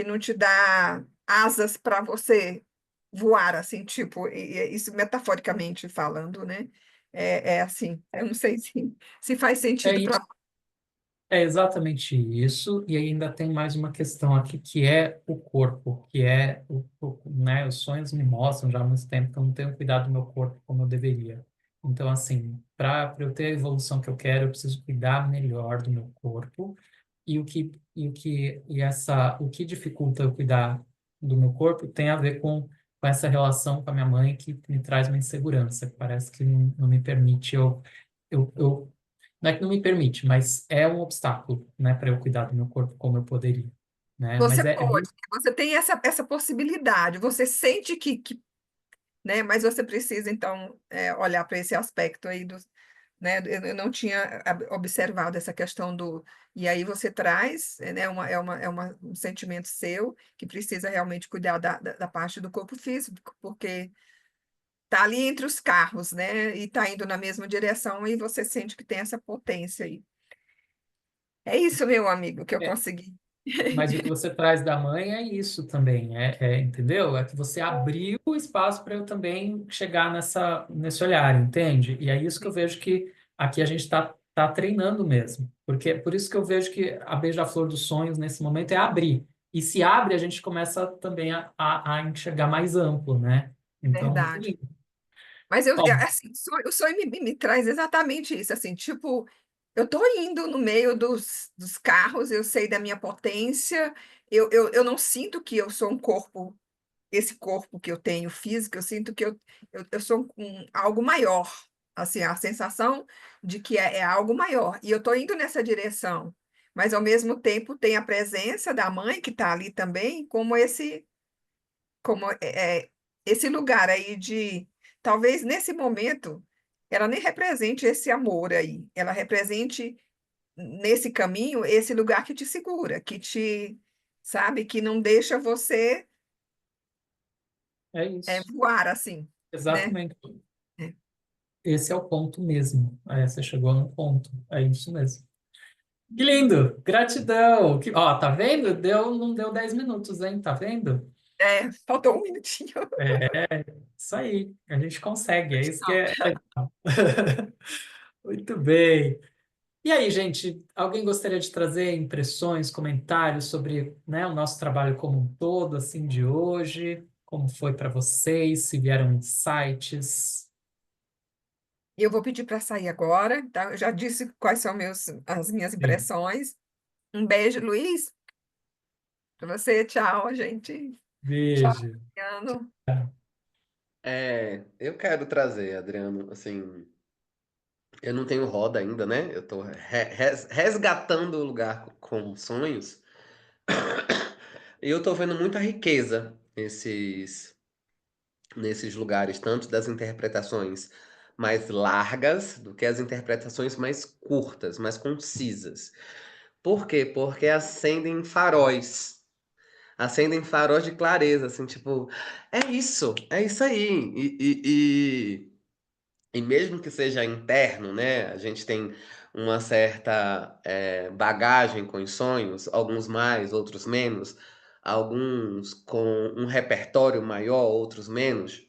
não te dá asas para você voar, assim, tipo, isso metaforicamente falando, né? É assim, eu não sei se faz É sentido isso. para. É exatamente isso, e ainda tem mais uma questão aqui que é o corpo, que é né, os sonhos me mostram já há muito tempo que eu não tenho cuidado do meu corpo como eu deveria. Então, assim, para eu ter a evolução que eu quero, eu preciso cuidar melhor do meu corpo, o que dificulta eu cuidar do meu corpo tem a ver com essa relação com a minha mãe que me traz uma insegurança, que parece que não me permite eu não é que não me permite, mas é um obstáculo, né, para eu cuidar do meu corpo como eu poderia, né? Você Mas pode, você tem essa possibilidade, você sente né? Mas você precisa, então, olhar para esse aspecto aí né? Eu não tinha observado essa questão do. E aí você traz, né? Um sentimento seu que precisa realmente cuidar da parte do corpo físico, porque tá ali entre os carros, né? E tá indo na mesma direção e você sente que tem essa potência aí. É isso, meu amigo, que eu é, consegui. mas o que você traz da mãe é isso também, entendeu? É que você abriu o espaço para eu também chegar nesse olhar, entende? E é isso que eu vejo que aqui a gente tá treinando mesmo, porque é por isso que eu vejo que a beija-flor dos sonhos nesse momento é abrir. E se abre, a gente começa também a enxergar mais amplo, né? Então, muito Verdade. lindo. Mas Bom, assim, o sonho me traz exatamente isso, assim, tipo, eu tô indo no meio dos carros, eu sei da minha potência, eu não sinto que eu sou um corpo esse corpo que eu tenho físico, eu sinto que eu sou algo maior. Assim, a sensação de que é algo maior. E eu estou indo nessa direção. Mas, ao mesmo tempo, tem a presença da mãe que está ali também, como esse lugar aí de, talvez nesse momento, ela nem represente esse amor aí, ela represente nesse caminho esse lugar que te segura, sabe, que não deixa você É isso. voar assim, né? Exatamente. É. Esse é o ponto mesmo. Aí você chegou no ponto. É isso mesmo. Que lindo! Gratidão! Ó, tá vendo? Não deu 10 minutos, hein? Tá vendo? Faltou um minutinho. É isso aí. A gente consegue. É isso que é legal. Muito bem. E aí, gente, alguém gostaria de trazer impressões, comentários sobre, né, o nosso trabalho como um todo, assim, de hoje? Como foi para vocês? Se vieram insights? E eu vou pedir para sair agora, tá? Eu já disse quais são as minhas Sim. impressões. Um beijo, Luiz, para você. Tchau, gente. Tchau, Beijo. Adriano. Eu quero trazer, Adriano, assim, eu não tenho roda ainda, né? Eu tô resgatando o lugar com sonhos. E eu tô vendo muita riqueza nesses lugares, tanto das interpretações mais largas do que as interpretações mais curtas, mais concisas. Por quê? Porque acendem faróis de clareza, assim, tipo, é isso aí. E mesmo que seja interno, né? A gente tem uma certa bagagem com os sonhos, alguns mais, outros menos, alguns com um repertório maior, outros menos,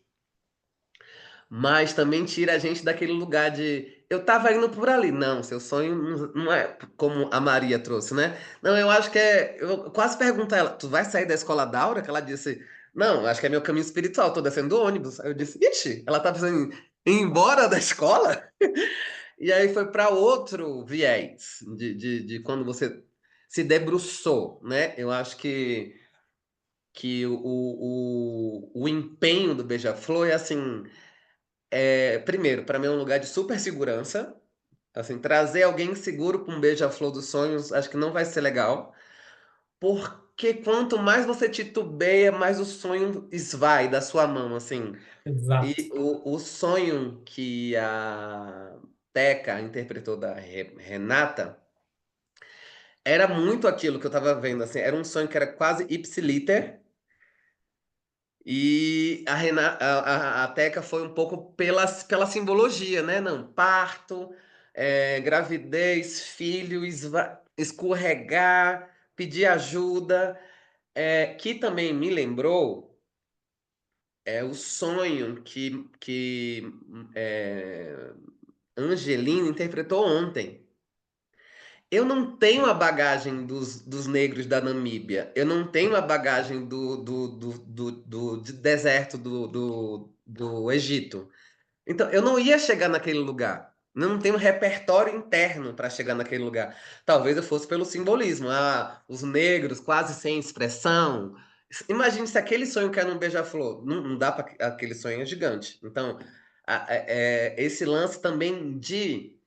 mas também tira a gente daquele lugar de eu tava indo por ali. Não, seu sonho não é como a Maria trouxe, né? Não, eu acho que é. Eu quase perguntei a ela: tu vai sair da escola da Aura? Que ela disse: não, acho que é meu caminho espiritual, tô descendo do ônibus. Aí eu disse: ixi, ela tá pensando em ir embora da escola? E aí foi para outro viés de quando você se debruçou, né? Eu acho que o empenho do Beija-Flor é assim. Primeiro, para mim é um lugar de super segurança. Assim, trazer alguém seguro para um beija-flor dos sonhos, acho que não vai ser legal. Porque quanto mais você titubeia, mais o sonho esvai da sua mão, assim. Exato. E o sonho que a Teca interpretou da Renata era muito aquilo que eu tava vendo, assim. Era um sonho que era quase ipsiliter. E a Teca foi um pouco pela simbologia, né? Não, parto, gravidez, filho, escorregar, pedir ajuda, que também me lembrou o sonho que Angelina interpretou ontem. Eu não tenho a bagagem dos negros da Namíbia. Eu não tenho a bagagem do deserto do Egito. Então, eu não ia chegar naquele lugar. Eu não tenho repertório interno para chegar naquele lugar. Talvez eu fosse pelo simbolismo. Ah, os negros quase sem expressão. Imagine se aquele sonho que era um beija-flor. Não dá para aquele sonho é gigante. Então, esse lance também de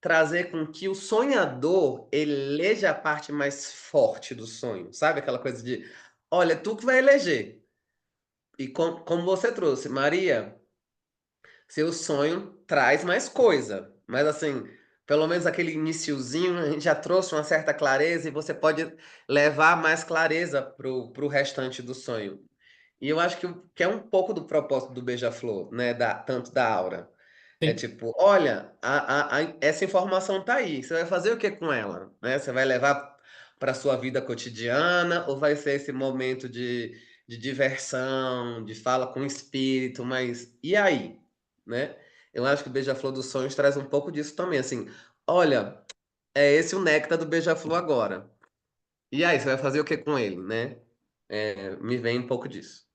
trazer com que o sonhador eleja a parte mais forte do sonho, sabe? Aquela coisa de, olha, tu que vai eleger. E como você trouxe, Maria, seu sonho traz mais coisa. Mas assim, pelo menos aquele iniciozinho, a gente já trouxe uma certa clareza e você pode levar mais clareza pro restante do sonho. E eu acho que é um pouco do propósito do Beija-Flor, né? Tanto da aura. É Sim. tipo, olha, essa informação tá aí. Você vai fazer o que com ela? Né? Você vai levar para sua vida cotidiana ou vai ser esse momento de diversão, de fala com o espírito, mas e aí? Né? Eu acho que o Beija-Flor dos Sonhos traz um pouco disso também, assim. Olha, é esse o néctar do Beija-Flor agora. E aí, você vai fazer o que com ele, né? Me vem um pouco disso.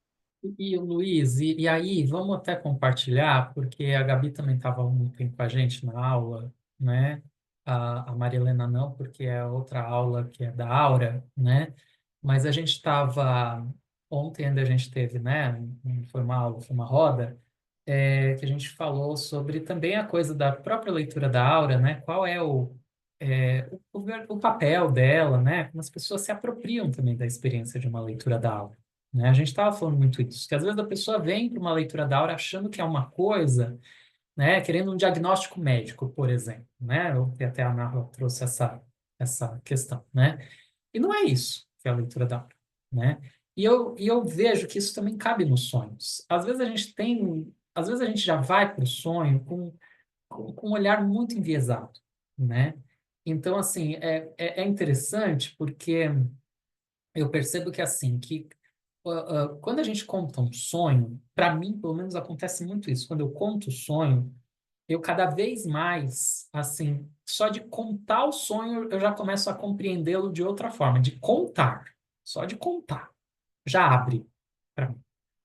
E o Luiz, e aí, vamos até compartilhar, porque a Gabi também estava há um tempo com a gente na aula, né? A Maria Helena não, porque é outra aula que é da Aura, né? Mas a gente estava ontem ainda a gente teve, né? Foi uma aula, foi uma roda, que a gente falou sobre também a coisa da própria leitura da aura, né? Qual é o papel dela, né? Como as pessoas se apropriam também da experiência de uma leitura da aura, né? A gente estava falando muito isso, que às vezes a pessoa vem para uma leitura da aura achando que é uma coisa, né? Querendo um diagnóstico médico, por exemplo, né? Até a Narra trouxe essa questão, né? E não é isso que é a leitura da aura, né? E eu vejo que isso também cabe nos sonhos. Às vezes a gente já vai para o sonho com um olhar muito enviesado, né? Então, assim, é interessante porque eu percebo que, assim, quando a gente conta um sonho, para mim, pelo menos, acontece muito isso. Quando eu conto o sonho, eu cada vez mais, assim, só de contar o sonho, eu já começo a compreendê-lo de outra forma, de contar, só de contar, já abre para mim.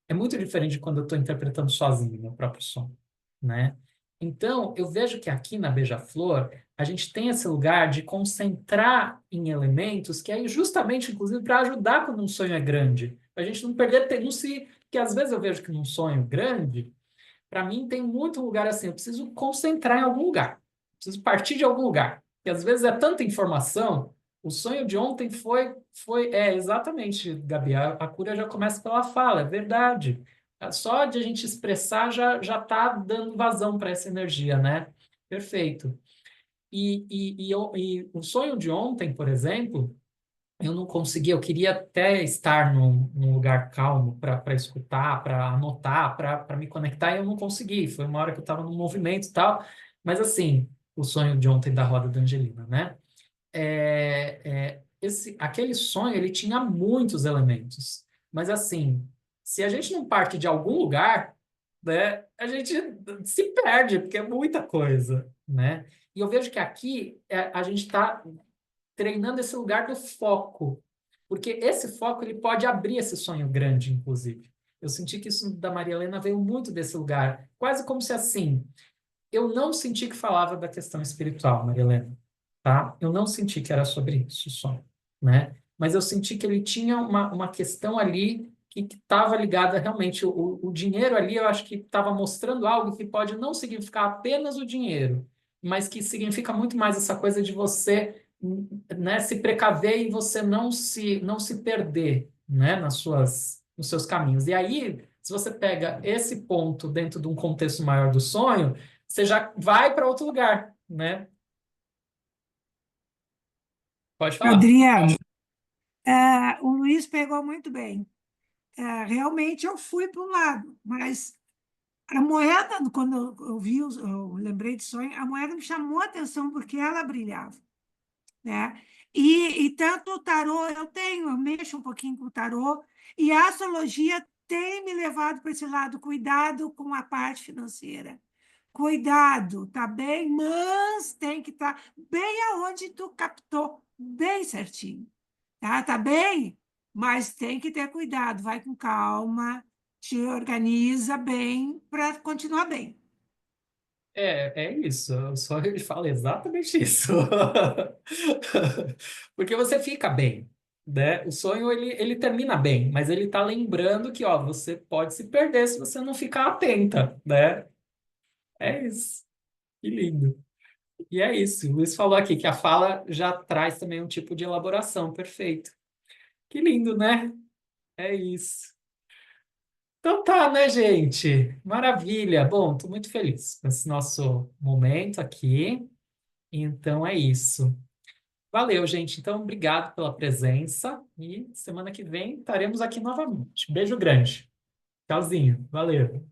É muito diferente de quando eu estou interpretando sozinho meu próprio sonho, né? Então, eu vejo que aqui na Beija-Flor, a gente tem esse lugar de concentrar em elementos que aí justamente, inclusive, para ajudar quando um sonho é grande. A gente não perder, não se... Porque às vezes eu vejo que num sonho grande, para mim tem muito lugar assim, eu preciso concentrar em algum lugar, preciso partir de algum lugar. E às vezes é tanta informação. O sonho de ontem exatamente, Gabi, a cura já começa pela fala, é verdade. Só de a gente expressar já está dando vazão para essa energia, né? Perfeito. E o sonho de ontem, por exemplo, eu não conseguia, eu queria até estar num lugar calmo para escutar, para anotar, para me conectar, e eu não consegui. Foi uma hora que eu estava no movimento e tal, mas assim, o sonho de ontem da roda da Angelina, né? Aquele sonho, ele tinha muitos elementos, mas assim, se a gente não parte de algum lugar, né, a gente se perde, porque é muita coisa, né? E eu vejo que aqui a gente está treinando esse lugar do foco, porque esse foco ele pode abrir esse sonho grande, inclusive. Eu senti que isso da Maria Helena veio muito desse lugar, quase como se assim, eu não senti que falava da questão espiritual, Maria Helena, tá? Eu não senti que era sobre isso o sonho, né? Mas eu senti que ele tinha uma questão ali que estava ligada realmente, o dinheiro ali, eu acho que estava mostrando algo que pode não significar apenas o dinheiro, mas que significa muito mais essa coisa de você, né, se precaver e você não se perder, né, nos seus caminhos. E aí, se você pega esse ponto dentro de um contexto maior do sonho, você já vai para outro lugar, né? Pode falar. Adriano, o Luiz pegou muito bem. Realmente eu fui para um lado, mas a moeda, quando eu vi, eu lembrei de sonho, a moeda me chamou a atenção porque ela brilhava, né? E tanto o tarô, eu mexo um pouquinho com o tarô, e a astrologia tem me levado para esse lado, cuidado com a parte financeira. Cuidado, tá bem? Mas tem que estar bem aonde tu captou, bem certinho. Tá bem? Mas tem que ter cuidado, vai com calma, te organiza bem para continuar bem. É isso. Eu só ele fala exatamente isso. Porque você fica bem, né? O sonho ele termina bem, mas ele tá lembrando que, ó, você pode se perder se você não ficar atenta, né? É isso. Que lindo. E é isso. O Luiz falou aqui que a fala já traz também um tipo de elaboração. Perfeito. Que lindo, né? É isso. Então tá, né, gente? Maravilha. Bom, estou muito feliz com esse nosso momento aqui. Então é isso. Valeu, gente. Então, obrigado pela presença e semana que vem estaremos aqui novamente. Beijo grande. Tchauzinho. Valeu.